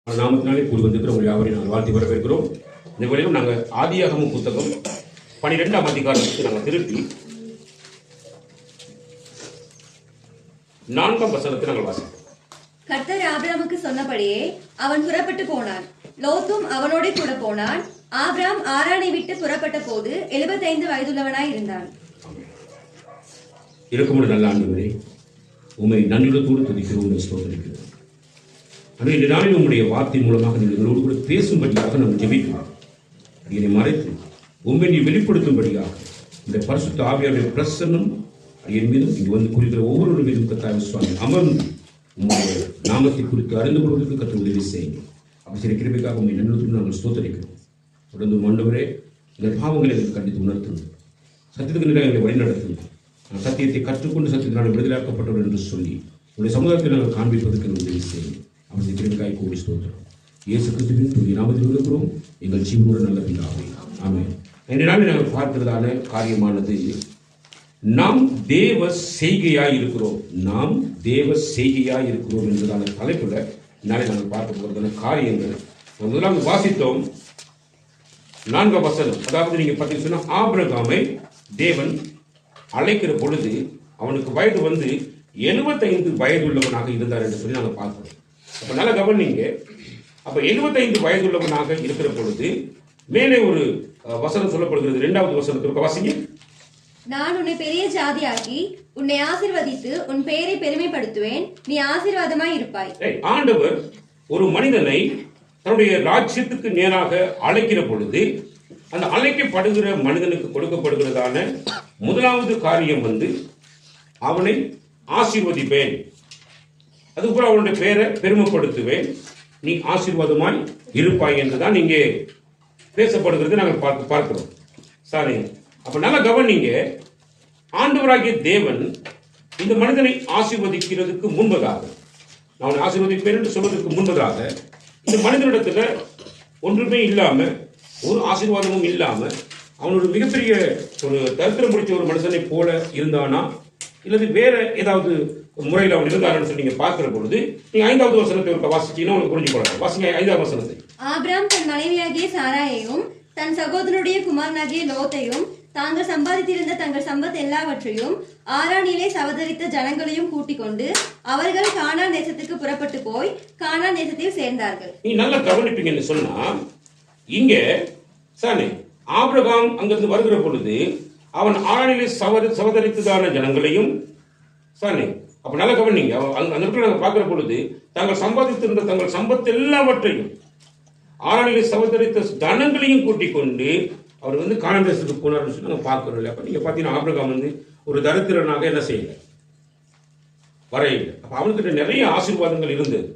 நாமத்தினாலே கூடி வந்திருக்கிற உங்கள் யாவரையும் நாங்கள் வாழ்த்தி வரவேற்கிறோம். இந்த வேளையிலும் நாங்கள் ஆதியாகம புத்தகம் 12ஆம் அதிகாரத்துக்கு நாங்கள் திருப்பி 4ஆம் வசனத்தை நாங்கள் வாசிப்போம். கர்த்தர் ஆபிரகாமுக்கு சொன்னபடியே அவன் புறப்பட்டு போனான். லோத்தும் அவனோட கூட போனான். ஆபிரகாம் ஆரானை விட்டு புறப்பட்ட போது 75 வயதுள்ளவனாய் இருந்தான். இருக்கும்போது நல்ல ஆண்டவரே, உண்மை நன்றியுள்ளத்தோடு துதிக்கிறோம், ஸ்தோத்திரிக்கிறோம். ஆனால் இந்த நாளில் உங்களுடைய வார்த்தை மூலமாக நீங்கள் எங்களோடு கூட பேசும்படியாக நாம் ஜெபிக்கிறோம். என்னை மறைத்து உண்மை நீ வெளிப்படுத்தும்படியாக இந்த பரிசுத்த ஆவியாருடைய பிரசன்னம் என் மீதும் இங்கு வந்து குறிக்கிற ஒவ்வொரு மீதும் கர்த்தாவே சுவாமி அமர்ந்து உங்களுடைய நாமத்தை குறித்து அறிந்து கொள்வதற்கு கற்று உதவி செய்யுங்க. அப்படி சில கிருபைக்காக உண்மை நன்றியோடு நாங்கள் ஸ்தோத்திரிக்கிறோம். தொடர்ந்து ஆண்டவரே, இந்த பாவங்களை எங்களுக்கு கண்டித்து உணர்த்துங்க, சத்தியத்துக்கு நிலை எங்களை வழிநடத்துங்க. நான் சத்தியத்தை கற்றுக்கொண்டு சத்தியத்தினால் விடுதலாக்கப்பட்டவர் என்று சொல்லி உங்களுடைய சமுதாயத்தை நாங்கள் காண்பிப்பதற்கு உதவி செய்யுங்க. அவருடைய கிருபைக்காய் கூடி ஸ்தோத்திரம். இயேசு கிறிஸ்துவின் தூய நாமத்தில் இருக்கிறோம் எங்கள் ஜீவனோடு நல்ல பிதாவே, ஆமென். இந்த நாளில் நாங்கள் பார்க்கிறதான காரியமானது நாம் தேவ செய்கையாய் இருக்கிறோம். நாம் தேவ செய்கையாய் இருக்கிறோம் என்பதான தலைப்புல நாளை நாங்கள் பார்க்க போகிறதான காரியங்கள் முதலாவது வாசித்தோம். 4ஆம் வசனம், அதாவது நீங்க பார்த்தீங்கன்னா ஆபிரகாமை தேவன் அழைக்கிற பொழுது அவனுக்கு வயது வந்து 75 வயதுள்ளவனாக இருந்தார் என்று சொல்லி நாங்கள் பார்க்கிறோம். அப்ப நல்ல கவனிங்க. அப்ப 75 வயதுள்ளவனாக இருக்கிற பொழுது மேலே ஒரு வசனம் சொல்லப்படுகிறது. 2வது வசனத்திற்கு வாசிங்க. நான் உன்னை பெரிய ஜாதியாக்கி உன்னை ஆசீர்வதித்து உன் பெயரை பெருமைப்படுத்துவேன், நீ ஆசீர்வாதமாய் இருப்பாய். ஆண்டவர் ஒரு மனிதனை தன்னுடைய ராஜ்யத்துக்கு நேராக அழைக்கிற பொழுது அந்த அழைக்கப்படுகிற மனிதனுக்கு கொடுக்கப்படுகிறதான முதலாவது காரியம் வந்து அவனை ஆசீர்வதிப்பேன், அதுபோல அவனுடைய பெயரை பெருமைப்படுத்துவேன், நீ ஆசீர்வாதமாய் இருப்பாய் என்றுதான் இங்கே பேசப்படுகிறது நாங்கள் பார்க்கிறோம். சாரி, அப்ப நல்ல கவனிங்க. ஆண்டவராகிய தேவன் இந்த மனிதனை ஆசீர்வதிக்கிறதுக்கு முன்பதாக, நான் ஆசீர்வதிப்பேன் என்று சொல்வதற்கு முன்பதாக, இந்த மனிதனிடத்துல ஒன்றுமே இல்லாம, ஒரு ஆசீர்வாதமும் இல்லாம, அவன் ஒரு மிகப்பெரிய ஒரு தரித்திரம் முடிச்ச ஒரு மனுஷனை போல இருந்தானா, இல்லது வேற ஏதாவது முறையில் அவன் இருந்தான்னு சொல்லி நீங்க பார்க்கிற பொழுது நீங்க 5வது வசனத்தை வாசிச்சீங்கன்னா உங்களுக்கு புரிஞ்சு கொள்ளலாம். வாசிங்க 5ஆம் வசனத்தை. ஆபிரகாம் தன் மனைவியாகிய சாராயையும் தன் சகோதரனுடைய குமாரனாகிய லோத்தையும் தாங்கள் சம்பாதித்திருந்த தங்கள் சம்பத் எல்லாவற்றையும் ஆரானிலே சவதரித்த ஜனங்களையும் கூட்டிக் கொண்டு அவர்கள் கானான் தேசத்துக்கு புறப்பட்டு போய் கானான் தேசத்தில் சேர்ந்தார்கள். நீ நல்லா கவனிப்பீங்கன்னு சொன்னா, இங்க சானே ஆபிரகாம் அங்கிருந்து வருகிற பொழுது அவன் ஆரானிலே சவதரித்ததான ஜனங்களையும் சானே, அப்ப நல்லா கவனிங்க. அந்த இடத்துல நாங்கள் பார்க்கிற பொழுது தாங்கள் சம்பாதித்திருந்த தங்கள் சம்பத் எல்லாவற்றையும் ஆரானிலே சவதரித்த ஜனங்களையும் கூட்டிக் கொண்டு அவர் வந்து கானான் தேசத்துக்கு போனார்னு சொல்லி நாங்கள் பார்க்கிறோம். இல்லை, அப்ப நீங்க பாத்தீங்கன்னா ஆபிரகாம் வந்து ஒரு தரித்திரனாக என்ன செய்யல, வரையில. அப்ப அவனுக்கிட்ட நிறைய ஆசீர்வாதங்கள் இருந்தது.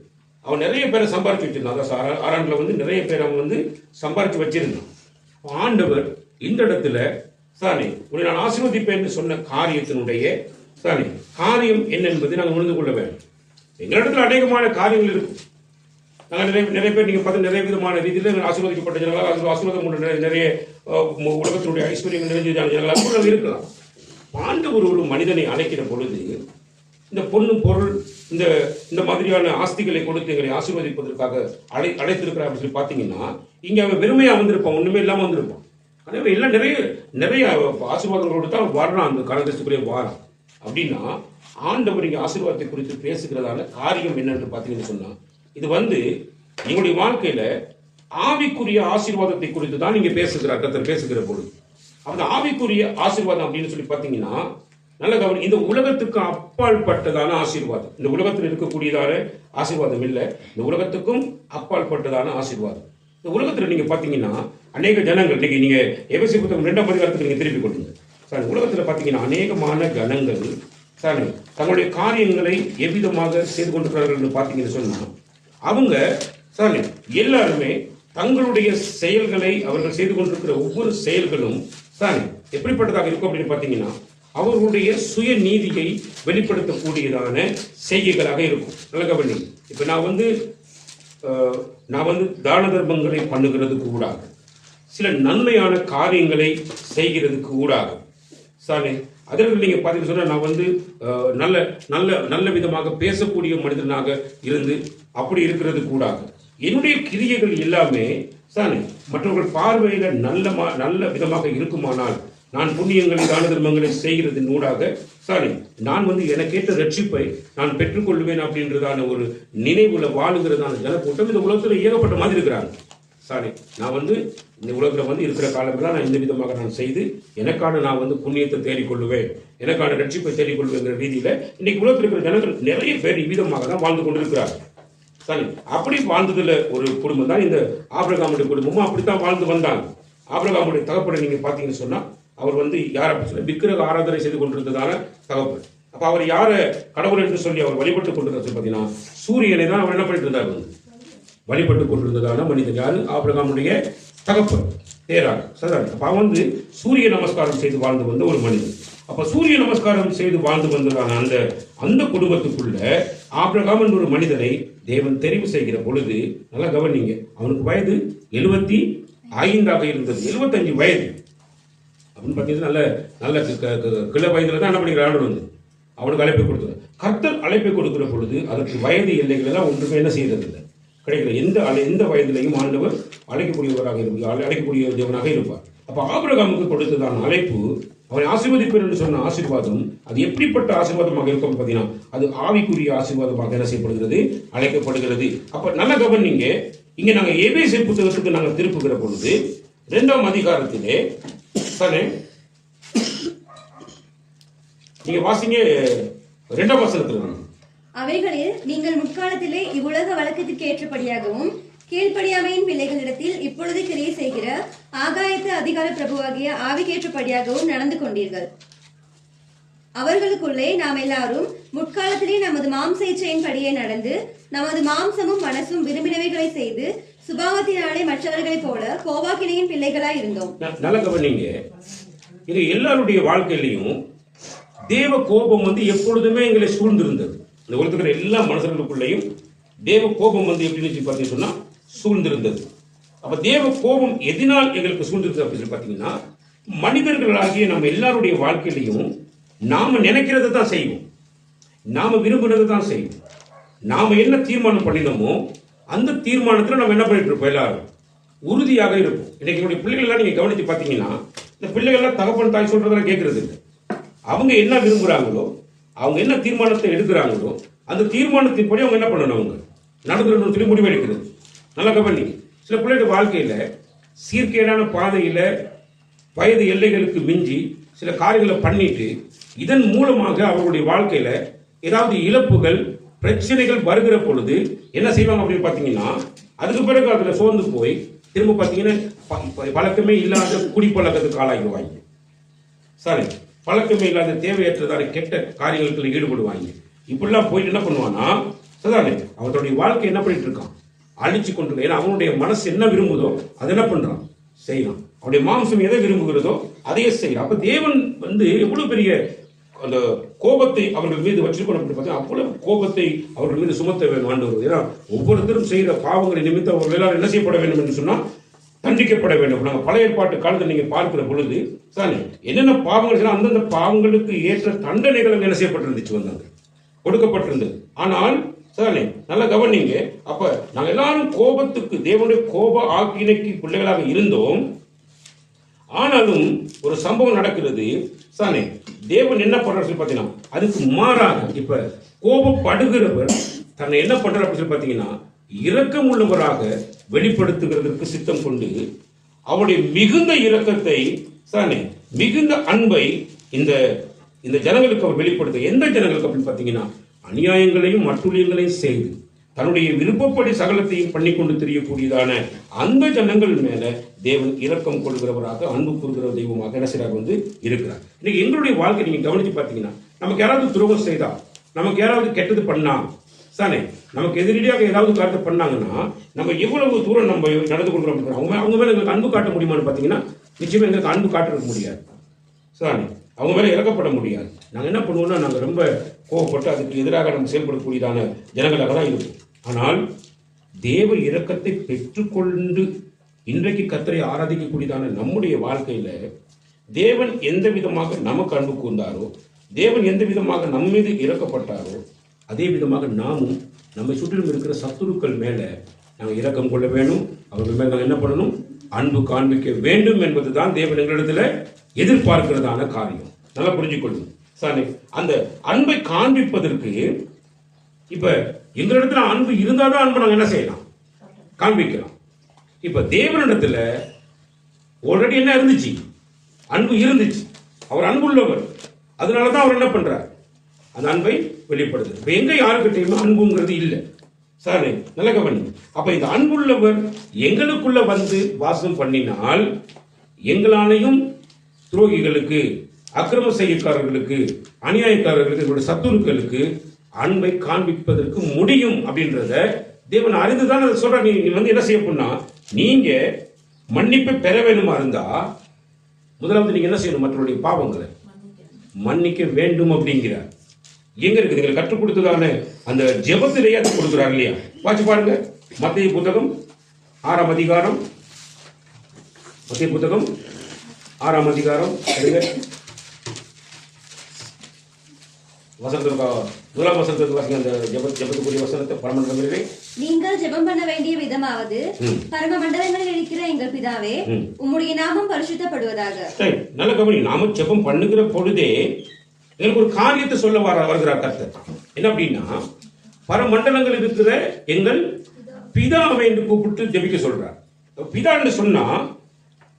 அவன் நிறைய பேரை சம்பாரிச்சு வச்சிருந்தான். அதாவது ஆரான்ல வந்து நிறைய பேர் அவன் வந்து சம்பாரிச்சு வச்சிருந்தான். ஆண்டவர் இந்த இடத்துல சாணி உன்னை நான் ஆசீர்வதிப்பேன் சொன்ன காரியத்தினுடைய சாணி காரியம் என்ன என்பதை நாங்கள் உணர்ந்து கொள்ள வேண்டும். எங்களிடத்துல அநேகமான காரியங்கள் இருக்கும். நாங்கள் நிறைய பேர் நீங்க பார்த்து நிறைய விதமான ரீதியில் ஆசீர்வதிக்கப்பட்ட ஜனங்களாக, ஆசீர்வாதம் நிறைய உலகத்தினுடைய ஐஸ்வர்யங்கள் நிறைஞ்ச ஜனங்களாக இருக்கலாம். ஆண்டவர் ஒரு மனிதனை அழைக்கிற பொழுது இந்த பொண்ணு பொருள் இந்த மாதிரியான ஆஸ்திகளை கொடுத்து எங்களை ஆசீர்வதிப்பதற்காக அழைத்திருக்கிறார் அப்படின்னு சொல்லி பார்த்தீங்கன்னா, இங்க அவன் வெறுமையா வந்திருப்பான், ஒண்ணுமே இல்லாம வந்திருப்பான். ஆனால் எல்லாம் நிறைய ஆசீர்வாதங்களோடு தான் வர்றான், அந்த காலகட்டத்துக்குள்ளே வாரான். அப்படின்னா ஆண்டவர் இங்க ஆசீர்வாதத்தை குறித்து பேசுகிறதான காரியம் என்னன்னு பார்த்தீங்கன்னு சொன்னா, இது வந்து எங்களுடைய வாழ்க்கையில ஆவிக்குரிய ஆசீர்வாதத்தை குறித்து தான் நீங்க கர்த்தர் பேசுகிற பொழுது, அந்த ஆவிக்குரிய ஆசீர்வாதம் அப்படின்னு சொல்லி பார்த்தீங்கன்னா நல்ல கவனம். இந்த உலகத்துக்கு அப்பால் பட்டதான ஆசீர்வாதம், இந்த உலகத்தில் இருக்கக்கூடியதான ஆசீர்வாதம் இல்லை, இந்த உலகத்துக்கும் அப்பால் பட்டதான ஆசீர்வாதம். இந்த உலகத்தில் நீங்க பாத்தீங்கன்னா அநேக ஜனங்கள், இன்னைக்கு நீங்க எபேசியர் புத்தகம் 2ஆம் அதிகாரத்துக்கு நீங்க திருப்பி கொடுங்க. சார், உலகத்தில் பாத்தீங்கன்னா அநேகமான ஜனங்கள் சார் தங்களுடைய காரியங்களை எவ்விதமாக செய்து கொண்டிருக்கிறார்கள் என்று பாத்தீங்கன்னு சொன்னா, அவங்க சார் எல்லாருமே தங்களுடைய செயல்களை அவர்கள் செய்து கொண்டிருக்கிற ஒவ்வொரு செயல்களும் சார் எப்படிப்பட்டதாக இருக்கும் அப்படின்னு பாத்தீங்கன்னா அவர்களுடைய சுய நீதியை வெளிப்படுத்தக்கூடியதான செய்கைகளாக இருக்கும். நல்ல கவனி. இப்ப நான் வந்து தான தர்மங்களை பண்ணுகிறதுக்கு ஊடாக, சில நன்மையான காரியங்களை செய்கிறதுக்கு ஊடாக சாரி அதற்கு நீங்க பாத்தீங்கன்னு சொன்னா, நான் வந்து நல்ல நல்ல நல்ல விதமாக பேசக்கூடிய மனிதனாக இருந்து அப்படி இருக்கிறது கூடாது. என்னுடைய கிரியைகள் எல்லாமே சானே மற்றவர்கள் பார்வையில நல்ல விதமாக இருக்குமானால், நான் புண்ணியங்களை தான தர்மங்களை செய்கிறதின் ஊடாக சாரி நான் எனக்கேற்ற ரட்சிப்பை நான் பெற்றுக்கொள்வேன் அப்படின்றதான ஒரு நினைவுல வாழுகிறதான ஜனக்கூட்டம் இந்த உலகத்தில் ஏகப்பட்ட மாதிரி இருக்கிறாங்க. சாரி நான் இந்த உலகத்தில் இருக்கிற காலமெல்லாம் நான் இந்த விதமாக நான் செய்து எனக்கான நான் புண்ணியத்தை தேடிக்கொள்ளுவேன், எனக்கான ரட்சிப்பை தேடிக்கொள்வேங்கிற ரீதியில இன்னைக்கு உலகத்தில் இருக்கிற ஜனங்கள் நிறைய பேர் இவ்விதமாக தான் வாழ்ந்து கொண்டிருக்கிறார். சரி, அப்படி வாழ்ந்ததுல ஒரு குடும்பம் தான் இந்த ஆபிரகாமுடைய குடும்பமும் அப்படித்தான் வாழ்ந்து வந்தாங்க. ஆபிரகாமுடைய தகப்பனை நீங்க பாத்தீங்கன்னு சொன்னா அவர் யார் அப்படி சொல்ல விக்கிரக ஆராதனை செய்து கொண்டிருந்ததான தகப்பன். அப்ப அவர் யார கடவுள் என்று சொல்லி அவர் வழிபட்டுக் கொண்டிருந்தார் பாத்தீங்கன்னா சூரியனை தான் அவர் என்ன பண்ணிட்டு இருந்தார், வழிபட்டுக் கொண்டிருந்ததான மனிதன் யாரு, ஆபிரகாமுடைய தகப்பன் தேரார். அப்ப அவன் சூரிய நமஸ்காரம் செய்து வாழ்ந்து வந்த ஒரு மனிதன். அப்ப சூரிய நமஸ்காரம் செய்து வாழ்ந்து வந்ததான அந்த குடும்பத்துக்குள்ள ஆபிரகாம் என்ற ஒரு மனிதனை தேவன் தெரிவு செய்கிற பொழுது நல்லா கவனிங்க, அவனுக்கு வயது 75 இருந்தது. 75 வயது அப்படின்னு பார்த்தீங்கன்னா நல்ல கிள வயதுல தான் என்ன பண்ணிக்கிறான் அவனுக்கு அழைப்பை கொடுத்தார். கர்த்தர் அழைப்பை கொடுக்கிற பொழுது அதற்கு வயது எல்லைகள் எல்லாம் ஒன்றுமே என்ன செய்யறது இல்லை, கிடைக்கல. எந்த வயதிலையும் ஆண்டவர் அழைக்கக்கூடியவராக இருப்பார், அழைக்கக்கூடிய தேவனாக இருப்பார். அப்ப ஆபிரகாமுக்கு கொடுத்ததான அழைப்பு, அவரை ஆசீர்வதிப்பேன் என்று சொன்ன ஆசீர்வாதம், அது எப்படிப்பட்ட ஆசீர்வாதமாக இருக்கும் பார்த்தீங்கன்னா அது ஆவிக்குரிய ஆசீர்வாதமாக என்ன செய்யப்படுகிறது, அழைக்கப்படுகிறது. அப்ப நல்ல கவனிங்க, இங்க நாங்க எபேசியர் புத்தகத்துக்கு நாங்கள் திருப்புகிற பொழுது 2ஆம் அதிகாரத்திலே தானே நீங்க வாசிங்க 2ஆம் வசனத்துல, அவைகளில் நீங்கள் முற்காலத்திலே இவ்வுலக வழக்கத்திற்கு ஏற்றபடியாகவும் கீழ்ப்படியாமையின் பிள்ளைகளிடத்தில் இப்பொழுது கிரியை செய்கிற ஆகாயத்து அதிகார பிரபுவாகிய ஆவிக்கேற்றபடியாகவும் நடந்து கொண்டீர்கள். அவர்களுக்குள்ளே நாம் எல்லாரும் முற்காலத்திலே நமது மாம்ச இச்சையின் படியே நடந்து நமது மாம்சமும் மனசும் விரும்பினவைகளை செய்து சுபாவத்தினாலே மற்றவர்களைப் போல கோவாக்கினையின் பிள்ளைகளாய் இருந்தோம். நல்ல கவனிங்க, இது எல்லாருடைய வாழ்க்கையிலையும் தேவ கோபம் எப்பொழுதுமே எங்களை சூழ்ந்திருந்தது. இந்த உலகத்துக்கிற எல்லா மனுஷர்களுக்குள்ளேயும் தேவ கோபம் எப்படின்னு பார்த்தீங்கன்னா சொன்னா சூழ்ந்திருந்தது. அப்ப தேவ கோபம் எதனால் எங்களுக்கு சூழ்ந்திருந்தது அப்படின்னு பார்த்தீங்கன்னா, மனிதர்களாகிய நம்ம எல்லாருடைய வாழ்க்கையிலையும் நாம நினைக்கிறத தான் செய்வோம், நாம விரும்புறதை தான் செய்வோம். நாம என்ன தீர்மானம் பண்ணினோமோ அந்த தீர்மானத்தில் நம்ம என்ன பண்ணிட்டு இருப்போம், எல்லாரும் உறுதியாக இருக்கும். இன்னைக்கு என்னுடைய பிள்ளைகள் எல்லாம் நீங்க கவனித்து பார்த்தீங்கன்னா, இந்த பிள்ளைகள்லாம் தகப்பன் தாய் சொல்றதெல்லாம் கேட்கறது இல்லை. அவங்க என்ன விரும்புறாங்களோ, அவங்க என்ன தீர்மானத்தை எடுக்கிறாங்களோ அந்த தீர்மானத்தின்படி அவங்க என்ன பண்ணணும், அவங்க நடந்துடணும்னு சொல்லி முடிவு எடுக்கிறது. நல்லா கவனி, சில பிள்ளைகள் வாழ்க்கையில சீர்கேடான பாதையில வயது எல்லைகளுக்கு மிஞ்சி சில காரியங்களை பண்ணிட்டு இதன் மூலமாக அவர்களுடைய வாழ்க்கையில ஏதாவது இழப்புகள் பிரச்சனைகள் வருகிற பொழுது என்ன செய்வாங்க அப்படின்னு பாத்தீங்கன்னா, அதுக்கு பிறகு அதுல சோர்ந்து போய் திரும்ப பாத்தீங்கன்னா பழக்கமே இல்லாத குடிப்பழக்கத்துக்கு ஆளாகிடுவாங்க. சரி, பழக்கமே இல்லாத தேவையற்றதான கெட்ட காரியங்களுக்கு ஈடுபடுவாங்க. இப்படிலாம் போயிட்டு என்ன பண்ணுவான்னா, சரிதானே, அவனுடைய வாழ்க்கை என்ன பண்ணிட்டு இருக்கான், அழிச்சு கொண்டு. ஏன்னா அவனுடைய மனசு என்ன விரும்புதோ அதை என்ன பண்றான், செய்யலாம். அவருடைய மாம்சம் எதை விரும்புகிறதோ அதையே செய்யலாம். அப்ப தேவன் எவ்வளவு பெரிய அந்த கோபத்தை அவர்கள் மீது வச்சிருக்கணும் அப்படின்னு பார்த்தா, அவ்வளவு கோபத்தை அவர்கள் மீது சுமத்த வேண்டும் ஆண்டவர். ஏன்னா ஒவ்வொருத்தரும் செய்கிற பாவங்களை நிமித்தம் அவர்கள் எல்லாரும் என்ன செய்யப்பட வேண்டும் என்று சொன்னா தண்டிக்கப்பட வேண்டும். நாங்கள் பழைய ஏற்பாட்டு காலத்தில் நீங்க பார்க்கிற பொழுது சாரி என்னென்ன பாவங்கள் அந்தந்த பாவங்களுக்கு ஏற்ற தண்டனைகள் என்ன செய்யப்பட்டிருந்துச்சு, வந்தாங்க, கொடுக்கப்பட்டிருந்தது. ஆனால் சாரி நல்லா கவனிங்க, அப்ப நாங்கள் எல்லாரும் கோபத்துக்கு தேவனுடைய கோப ஆக்கினைக்கு பிள்ளைகளாக இருந்தோம். ஆனாலும் ஒரு சம்பவம் நடக்கிறது. சானே தேவன் என்ன பண்றாரு சொல்லி பாத்தீங்கன்னா, அதுக்கு மாறாக இப்ப கோபப்படுகிறவர் தன்னை என்ன பண்றாரு அப்படின்னு சொல்லி பாத்தீங்கன்னா, இரக்கம் உள்ளவராக வெளிப்படுத்துகிறதற்கு சித்தம் கொண்டு அவருடைய மிகுந்த இரக்கத்தை சானே மிகுந்த அன்பை இந்த ஜனங்களுக்கு அவர் வெளிப்படுத்த. எந்த ஜனங்களுக்கு அப்படின்னு பாத்தீங்கன்னா, அநியாயங்களையும் அட்டுழியங்களையும் செய்து தன்னுடைய விருப்பப்படி சகலத்தையும் பண்ணி கொண்டு தெரியக்கூடியதான அந்த ஜனங்கள் மேல தேவன் இரக்கம் கொள்கிறவராக அன்பு கூறுகிற தெய்வமாக என்ன செய்றார் இருக்கிறார். இன்னைக்கு எங்களுடைய வாழ்க்கை நீங்க கவனிச்சு பார்த்தீங்கன்னா, நமக்கு யாராவது துரோகம் செய்தா, நமக்கு யாராவது கெட்டது பண்ணா சானே, நமக்கு எதிரடியாக ஏதாவது காட்டு பண்ணாங்கன்னா நம்ம எவ்வளவு தூரம் நம்ம நடந்து கொள்கிறோம், அவங்க மேல எங்களுக்கு அன்பு காட்ட முடியுமான்னு பார்த்தீங்கன்னா நிச்சயமா எங்களுக்கு அன்பு காட்டுறது முடியாது. சானே அவங்க மேல இறக்கப்பட முடியாது. நாங்க என்ன பண்ணுவோம்னா, நாங்க ரொம்ப கோவப்பட்டு அதுக்கு எதிராக நம்ம செயல்படக்கூடியதான ஜனங்களாக தான் இருக்கும். ஆனால் தேவ இரக்கத்தை பெற்றுக்கொண்டு இன்றைக்கு கர்த்தரை ஆராதிக்கக்கூடியதான நம்முடைய வாழ்க்கையில தேவன் எந்த விதமாக நமக்கு அன்பு கூர்ந்தாரோ, தேவன் எந்த விதமாக நம்ம மீது இறக்கப்பட்டாரோ, அதே விதமாக நாமும் நம்மை சுற்றிலும் இருக்கிற சத்துருக்கள் மேல நாங்கள் இரக்கம் கொள்ள வேணும், அவர்கள் மேல் நாங்கள் என்ன பண்ணணும், அன்பு காண்பிக்க வேண்டும் என்பதுதான் தேவன் எங்களிடத்துல எதிர்பார்க்கிறதான காரியம். நல்லா புரிஞ்சுக்கொள்ளும். சரி, அந்த அன்பை காண்பிப்பதற்கு இப்ப எங்களிடத்துல அன்பு இருந்தாதான் அன்பு நாங்கள் என்ன செய்யலாம், காண்பிக்கலாம். இப்ப தேவனிடத்துல ஆல்ரெடி என்ன இருந்துச்சு, அன்பு இருந்துச்சு. அவர் அன்புள்ளவர், அதனாலதான் அவர் என்ன பண்றார், அந்த அன்பை வெளிப்படுது. இப்ப எங்க யாருக்கிட்டையுமே அன்புங்கிறது இல்லை. சரி, நல்ல கவனி. அப்ப இந்த அன்புள்ளவர் எங்களுக்குள்ள வந்து வாசம் பண்ணினால் எங்களாலையும் துரோகிகளுக்கு, அக்கிரம செய்யக்காரர்களுக்கு, அநியாயக்காரர்களுக்கு, எங்களுடைய சத்துருக்களுக்கு அன்பை காண்பிப்பதற்கு முடியும் அப்படின்றத தேவன் அறிந்துதான் அதை சொல்ற. நீ வந்து என்ன செய்ய போனா, நீங்க மன்னிப்பை பெற வேணுமா இருந்தா முதலாவது நீங்க என்ன செய்யணும், மற்றவருடைய பாவங்களை மன்னிக்க வேண்டும் அப்படிங்கிறார். எங்க இருக்குது, நீங்கள் கற்றுக் கொடுத்ததான அந்த ஜெபத்திலேயே அது கொடுக்குறாரு இல்லையா? வாட்சி பாருங்க, மத்தேயு புத்தகம் 6ஆம் அதிகாரம், மத்தேயு புத்தகம் 6ஆம் அதிகாரம் முதலாம் வசனத்துக்கு வாசிங்க. அந்த ஜெபத்துக்குரிய வசனத்தை பரமண்டலங்களிலே நீங்கள் ஜெபம் பண்ண வேண்டிய விதமாவது, பரம மண்டலங்களில் இருக்கிற எங்கள் பிதாவே, உம்முடைய நாமம் பரிசுத்தப்படுவதாக. நல்ல கவனி. நாம ஜெபம் பண்ணுகிற பொழுதே எங்களுக்கு ஒரு காரியத்தை சொல்ல வருகிறார் கர்த்தர். என்ன அப்படின்னா, பரமண்டலங்கள் இருக்கிற எங்கள் பிதாவை என்று கூப்பிட்டு ஜெபிக்க சொல்றார். பிதா என்று சொன்னா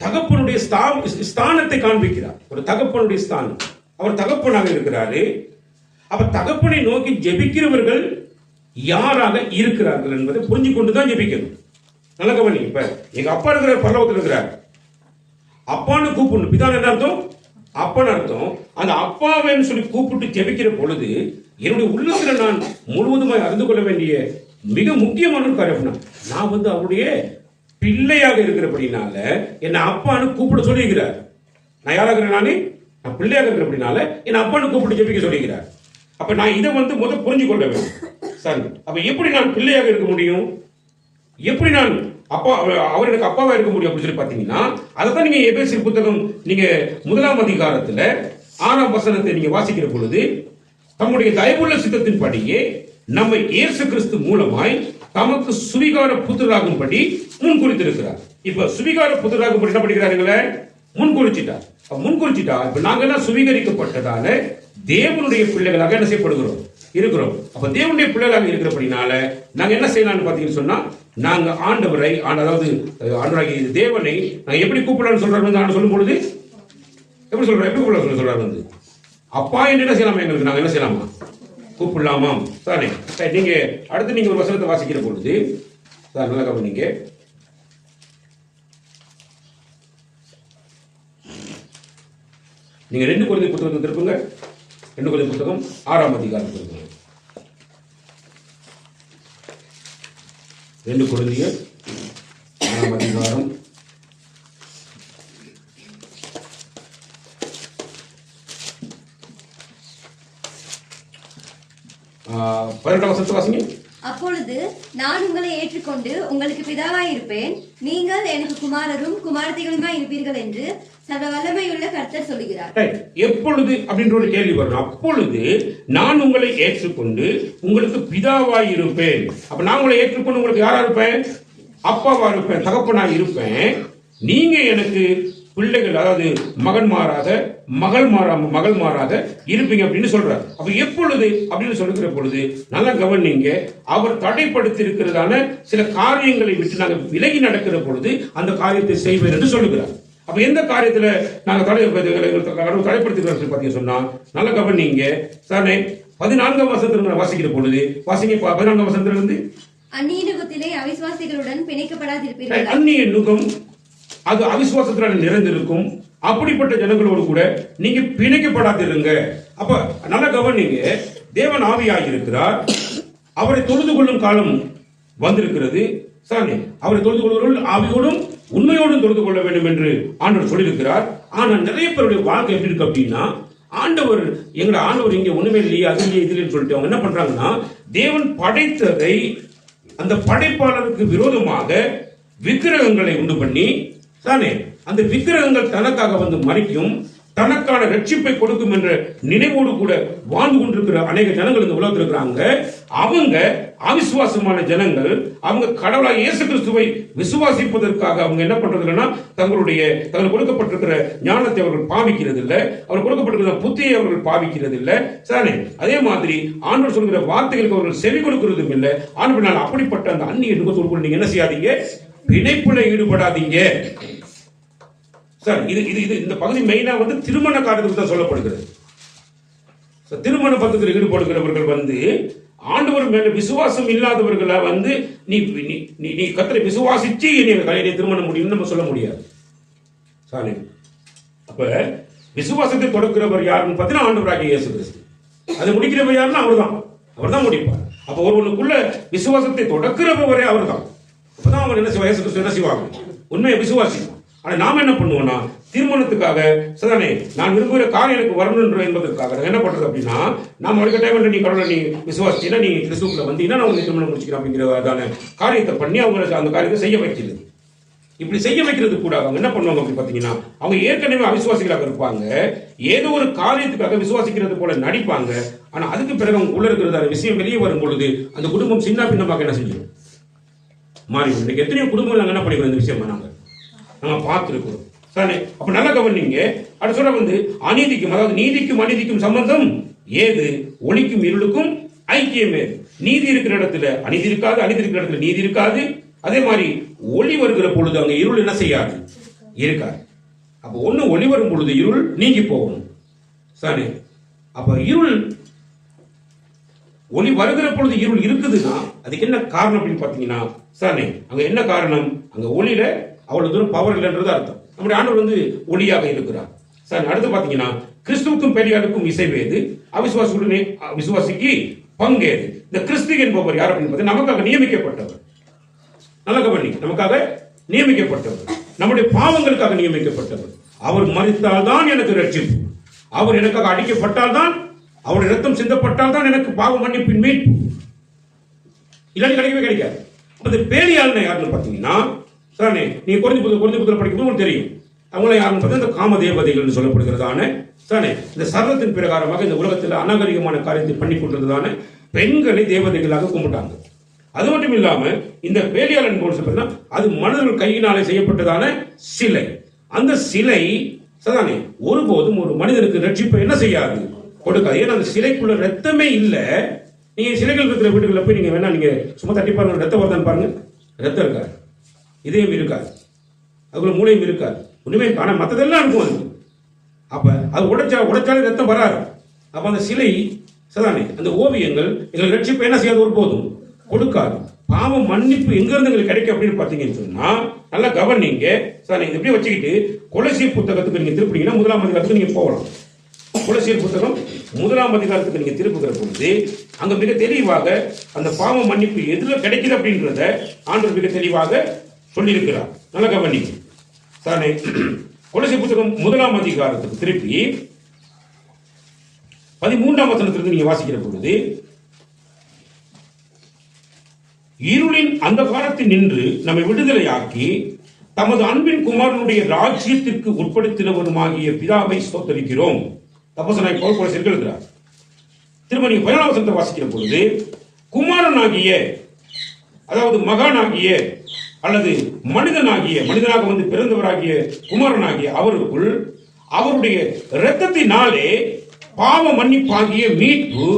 தகப்பனுடைய ஸ்தானத்தை காண்பிக்கிறார். ஒரு தகப்பனுடைய ஸ்தானம், அவர் தகப்பனாக இருக்கிறாரு. அப்ப தகப்பனை நோக்கி ஜெபிக்கிறவர்கள் யாராக இருக்கிறார்கள் என்பதை புரிஞ்சு கொண்டுதான் ஜெபிக்கணும். நல்ல கவனி. இப்ப எங்க அப்பா இருக்கிற பரலோகத்தில் இருக்கிறார், அப்பான்னு கூப்பிடணும். பிதான் என்ன அர்த்தம், அப்பன்னு அர்த்தம். அந்த அப்பாவேன்னு சொல்லி கூப்பிட்டு ஜெபிக்கிற பொழுது என்னுடைய உள்ளத்துல நான் முழுவதுமாய் அறிந்து கொள்ள வேண்டிய மிக முக்கியமான ஒரு காரியம், நான் வந்து அவருடைய பிள்ளையாக இருக்கிறபடினால என்னை அப்பான்னு கூப்பிட சொல்லியிருக்கிறார். நான் யாராக நான் பிள்ளையாக இருக்கிறபடினால என்னை அப்பான்னு கூப்பிட்டு ஜெபிக்க சொல்லியிருக்கிறார். அப்ப நான் இதை வந்து முதல் புரிஞ்சு கொள்ள வேண்டும். சரி, அப்ப எப்படி நான் பிள்ளையாக இருக்க முடியும், எப்படி நான் அப்பா, அவர் எனக்கு அப்பாவா இருக்க முடியும் அப்படின்னு சொல்லி பாத்தீங்கன்னா, அதைத்தான் நீங்க எபேசியர் புத்தகம் நீங்க 1ஆம் அதிகாரத்துல 6ஆம் வசனத்தை நீங்க வாசிக்கிற பொழுது, தம்முடைய தயவுள்ள சித்தத்தின்படியே நம்மை இயேசு கிறிஸ்து மூலமாய் தமக்கு சுவிகார புத்திரராகும்படி முன் குறித்திருக்கிறார். இப்ப சுவிகார புத்திரராகும்படி என்ன படிக்கிறாருங்களே, முன் குறிச்சிட்டார். இப்ப நாங்க எல்லாம் சுவீகரிக்கப்பட்டதால தேவனுடைய பிள்ளைகளாக என்ன செய்யப்படுகிறோம், இருக்கிறோம். அப்ப தேவனுடைய பிள்ளைகளாக இருக்கிறபடினால நாங்க என்ன செய்யலாம்னு பாத்தீங்கன்னு சொன்னா, நாங்க ஆண்டவரை, அதாவது ஆண்டவராகிய தேவனை நாங்க எப்படி கூப்பிடலாம்னு சொல்றாரு. சொல்லும் பொழுது எப்படி சொல்றாரு வந்து, அப்பா என்ன செய்யலாமா, எங்களுக்கு நாங்க என்ன செய்யலாமா, கூப்பிடலாமா தானே. நீங்க அடுத்து நீங்க ஒரு வசனத்தை வாசிக்கிற பொழுது சார் நல்லா கவனிங்க. நீங்க 2 கொரிந்தியர் புத்தகத்தை திருப்புங்க. 2 கொரிந்தியர் புத்தகம் 6ஆம் அதிகாரம் திருப்புங்க. 2 கொரிந்தியர் 6ஆம் அதிகாரம் 12ஆம் வசனத்தை வாசிங்க. அப்பொழுது நான் உங்களை ஏற்றுக்கொண்டு உங்களுக்கு பிதாவாய் இருப்பேன், நீங்கள் எனக்கு குமாரரும் குமாரத்திகளுமாய் இருப்பீர்கள் என்று சர்வ வல்லமையுள்ள கர்த்தர் சொல்லுகிறார். எப்பொழுது அப்படின்ற ஒரு கேள்வி வரும். அப்பொழுது நான் உங்களை ஏற்றுக்கொண்டு உங்களுக்கு பிதாவாய் இருப்பேன். அப்ப நான் உங்களை ஏற்றுக்கொண்டு உங்களுக்கு யாரா இருப்பேன், அப்பாவா இருப்பேன், தகப்பனாய் இருப்பேன். நீங்க எனக்கு பிள்ளைகள், அதாவது மகன்மாராக மகள்மாராக இருப்பீங்க அப்படின்னு சொல்றாரு. அப்ப எப்பொழுது அப்படின்னு சொல்லுகிற பொழுது நல்லா கவனிங்க, அவர் தடைப்படுத்தி இருக்கிறதான சில காரியங்களை விட்டு நாங்கள் விலகி நடக்கிற பொழுது அந்த காரியத்தை செய்வேன் என்று சொல்லுகிறார். அப்ப எந்த காரியத்துல நாங்கள் தடைப்படுத்துகிறோம் பாத்தீங்க சொன்னா நல்லா கவனிங்க. சார் 14ஆம் வசனத்துல வாசிக்கிற பொழுது வாசிங்க. 14ஆம் வசனத்திலிருந்து, அந்நிய நுகத்திலே அவிசுவாசிகளுடன் பிணைக்கப்படாதிருப்பீர்கள். அந்நிய நுகம் அது அவிசுவாசத்தினால் நிறைந்திருக்கும். அப்படிப்பட்ட ஜனங்களோடு கூட நீங்க பிணைக்கப்படாதிருங்க. அப்ப நல்ல கவனிங்க, தேவன் ஆவியாகி இருக்கிறார். அவரை தொழுது கொள்ளும் காலம் வந்திருக்கிறது. சாரி, அவரை தொழுது கொள்வர்கள் ஆவியோடும் உண்மையோடும் தொழுது கொள்ள வேண்டும் என்று ஆண்டவர் சொல்லியிருக்கிறார். ஆனா நிறைய பேருடைய வாழ்க்கை எப்படி இருக்கு அப்படின்னா, ஆண்டவர் எங்களை ஆண்டவர் இங்க ஒண்ணுமே இல்லையே, அது இல்லையே, இது இல்லைன்னு சொல்லிட்டு அவங்க என்ன பண்றாங்கன்னா, தேவன் படைத்ததை அந்த படைப்பாளருக்கு விரோதமாக விக்கிரகங்களை உண்டு பண்ணி தானே அந்த விக்கிரகங்கள் தனக்காக வந்து மறிக்கும், தனக்கான ரட்சிப்பை கொடுக்கும் என்ற நினைவோடு கூட வாழ்ந்து கொண்டிருக்கிற அநேக ஜனங்கள் இந்த உலகத்தில் இருக்கிறாங்க. அவங்க அவிசுவாசமான ஜனங்கள் அவங்க கடவுளாக இயேசு கிறிஸ்துவை விசுவாசிப்பதற்காக அவங்க என்ன பண்றதுன்னா தங்களுக்கு கொடுக்கப்பட்டிருக்கிற ஞானத்தை அவர்கள் பாவிக்கிறது இல்லை, அவர் கொடுக்கப்பட்டிருக்கிற புத்தியை அவர்கள் பாவிக்கிறது இல்லை. சரி, அதே மாதிரி ஆண்டவர் சொல்கிற வார்த்தைகளுக்கு அவர்கள் செவி கொடுக்கிறதும் இல்லை. ஆண்டவரால் அப்படிப்பட்ட அந்த அந்நிய நுகத்தோடு நீங்க என்ன செய்யாதீங்க, பிணைப்புல ஈடுபடாதீங்க. சார், இது இந்த பகுதி மெயினா திருமண காரியத்துக்கு தான் சொல்லப்படுகிறது. திருமண பந்தத்தில் ஈடுபடுகிறவர்கள் ஆண்டவர் மேல விசுவாசம் இல்லாதவர்களை நீ நீ கர்த்தரை விசுவாசிச்சு நீ திருமணம் முடியும்னு நம்ம சொல்ல முடியாது. சாரி, அப்ப விசுவாசத்தை தொடக்கிறவர் யாருன்னு பார்த்தீங்கன்னா ஆண்டவராகிய இயேசு கிறிஸ்து. அதை முடிக்கிறவர் யாருன்னா அவர் தான் முடிப்பார். அப்ப ஒருவனுக்குள்ள விசுவாசத்தை தொடக்கிறவரே அவர் தான். அப்பதான் அவர் என்ன செய்வார், இயேசு கிறிஸ்து என்ன செய்வாங்க, உண்மையை விசுவாசிப்பான். ஆனா நாம என்ன பண்ணுவோம்னா திருமணத்துக்காக சதானே நான் விரும்புகிற காரியம் எனக்கு வரணும் என்பதற்காக என்ன பண்றது அப்படின்னா, நாம அடுத்த டைம் நீ கடவுளை நீ விசுவாசிச்சீங்கன்னா நீ கிறிஸ்துக்குள்ள வந்தீங்கன்னா நான் உங்களை திருமணம் முடிச்சுக்கிறேன் அப்படிங்கிறதான காரியத்தை பண்ணி அவங்க அந்த காரியத்தை செய்ய வைக்கிறது. இப்படி செய்ய வைக்கிறது கூட அவங்க என்ன பண்ணுவாங்க அப்படி பாத்தீங்கன்னா, அவங்க ஏற்கனவே அவிசுவாசிகளாக இருப்பாங்க, ஏதோ ஒரு காரியத்துக்காக விசுவாசிக்கிறது போல நடிப்பாங்க. ஆனா அதுக்கு பிறகு அவங்க உள்ள இருக்கிற விஷயம் வெளியே வரும் பொழுது அந்த குடும்பம் சின்ன பின்னமாக என்ன செஞ்சிடும், மாறி. இன்னைக்கு எத்தனையோ குடும்பங்கள் நாங்கள் என்ன பண்ணிக்கிறோம், இந்த விஷயம் நாங்க பார்த்துருக்கிறோம். சரி, அப்ப நல்ல கவனிங்க. அடுத்த சொல்ல அநீதிக்கும், அதாவது நீதிக்கும் அநீதிக்கும் சம்பந்தம் ஏது, ஒளிக்கும் இருளுக்கும் ஐக்கியம் ஏது. நீதி இருக்கிற இடத்துல அநீதி இருக்காது, அநீதி இருக்கிற இடத்துல நீதி இருக்காது. அதே மாதிரி ஒளி வருகிற பொழுது அங்க இருள் என்ன செய்யாது, இருக்காது. அப்ப ஒண்ணு ஒளி வரும் பொழுது இருள் நீங்கி போகணும். சரி, அப்ப இருள் ஒளி வருகிற பொழுது இருள் இருக்குதுன்னா அதுக்கு என்ன காரணம் அப்படின்னு பாத்தீங்கன்னா, சரி அங்க என்ன காரணம், அங்க ஒளியில அவ்வளவு தூரம் பவர் இல்லைன்றது அர்த்தம். நம்முடைய ஆண்டவர் ஒளியாக இருக்கிறார். சரி, அடுத்து பாத்தீங்கன்னா கிறிஸ்துவுக்கும் பெரியாருக்கும் இசைவேது, அவிசுவாசிகளுடனே விசுவாசிக்கு பங்கேது. இந்த கிறிஸ்து என்பவர் யார் அப்படின்னு பார்த்தா நமக்காக நியமிக்கப்பட்டவர். நல்ல கவனி, நமக்காக நியமிக்கப்பட்டவர், நம்முடைய பாவங்களுக்காக நியமிக்கப்பட்டவர். அவர் மரித்தால் தான் எனக்கு ரட்சிப்பு, அவர் எனக்காக அடிக்கப்பட்டால் தான், அவருடைய ரத்தம் சிந்தப்பட்டால் தான் எனக்கு பாவ மன்னிப்பின் மீட்பு, இல்லாட்டி கிடைக்கவே கிடைக்காது. அந்த பேலியாளனை யாருன்னு பாத்தீங்கன்னா, சாரே நீங்க குறைஞ்ச புத்தகம் படிக்கும்போது உங்களுக்கு தெரியும் அவங்கள யாருன்னு பார்த்தா இந்த காம தேவதைகள் சொல்லப்படுகிறதான சாரே இந்த சர்வத்தின் பிரகாரமாக இந்த உலகத்தில் அநாகரிகமான காரியத்தை பண்ணி கொண்டிருந்ததான பெண்களை தேவதைகளாக கும்பிட்டாங்க. அது மட்டும் இல்லாம இந்த பேலியாளன் போல அது மனிதர்கள் கையினாலே செய்யப்பட்டதான சிலை. அந்த சிலை சதானே ஒருபோதும் ஒரு மனிதனுக்கு ரட்சிப்பை என்ன செய்யாது, கொடுக்காது. ஏன்னா அந்த சிலைக்குள்ள ரத்தமே இல்லை. நீங்க சிலைகள் இருக்கிற வீடுகளில் போய் நீங்க வேணா நீங்க சும்மா தட்டி பாருங்க, ரத்தம் வருதான்னு பாருங்க, ரத்தம் இருக்காது, இதயம் இருக்காது, அதுக்குள்ள மூளையும் இருக்காது, ஒண்ணுமே காண, மற்றதெல்லாம் இருக்கும் அதுக்கு. அப்ப அது உடைச்சாலே ரத்தம் வராது. அப்ப அந்த சிலை சதானே அந்த ஓவியங்கள் எங்களுக்கு ரட்சிப்பு என்ன செய்யாது, ஒரு போதும் கொடுக்காது. பாவம் மன்னிப்பு எங்க இருந்து எங்களுக்கு கிடைக்கும் அப்படின்னு பாத்தீங்கன்னு சொன்னா நல்லா கவனிங்க. சார் இது எப்படி வச்சுக்கிட்டு கொலோசியர் புத்தகத்துக்கு நீங்க திருப்பினீங்கன்னா 1ஆம் அதிகாரத்துக்கு நீங்க போகலாம். கொலோசியர் புத்தகம் 1ஆம் அதிகாரத்துக்கு நீங்க திருப்புகிற பொழுது அங்க மிக தெளிவாக அந்த பாவ மன்னிப்பு எதுல கிடைக்குது அப்படின்றத ஆண்டவர் மிக தெளிவாக சொல்லியிருக்கிறார். நல்ல கவனிங்க. சார் கொலோசியர் புத்தகம் 1ஆம் அதிகாரத்துக்கு திருப்பி 13ஆம் வசனத்திலிருந்து நீங்க வாசிக்கிற பொழுது, இருளின் அந்த காலத்தில் நின்று நம்மை விடுதலையாக்கி தமது அன்பின் குமாரனுடைய ராஜ்யத்திற்கு உட்படுத்தினவருமாகிய பிதாவை ஸ்தோத்தரிக்கிறோம். அப்போஸ்தலனாகிய பவுல் கொலோசியருக்கு எழுதுகிறார். திரும்ப நீங்க 14ஆம் வசனத்தை வாசிக்கிற பொழுது, குமாரனாகிய அதாவது மகானாகிய அல்லது மனிதனாக பிறந்தவராகிய குமாரனாகிய அவருக்குள் அவருடைய இரத்தத்தினாலே பாவ மன்னிப்பாகிய மீட்பு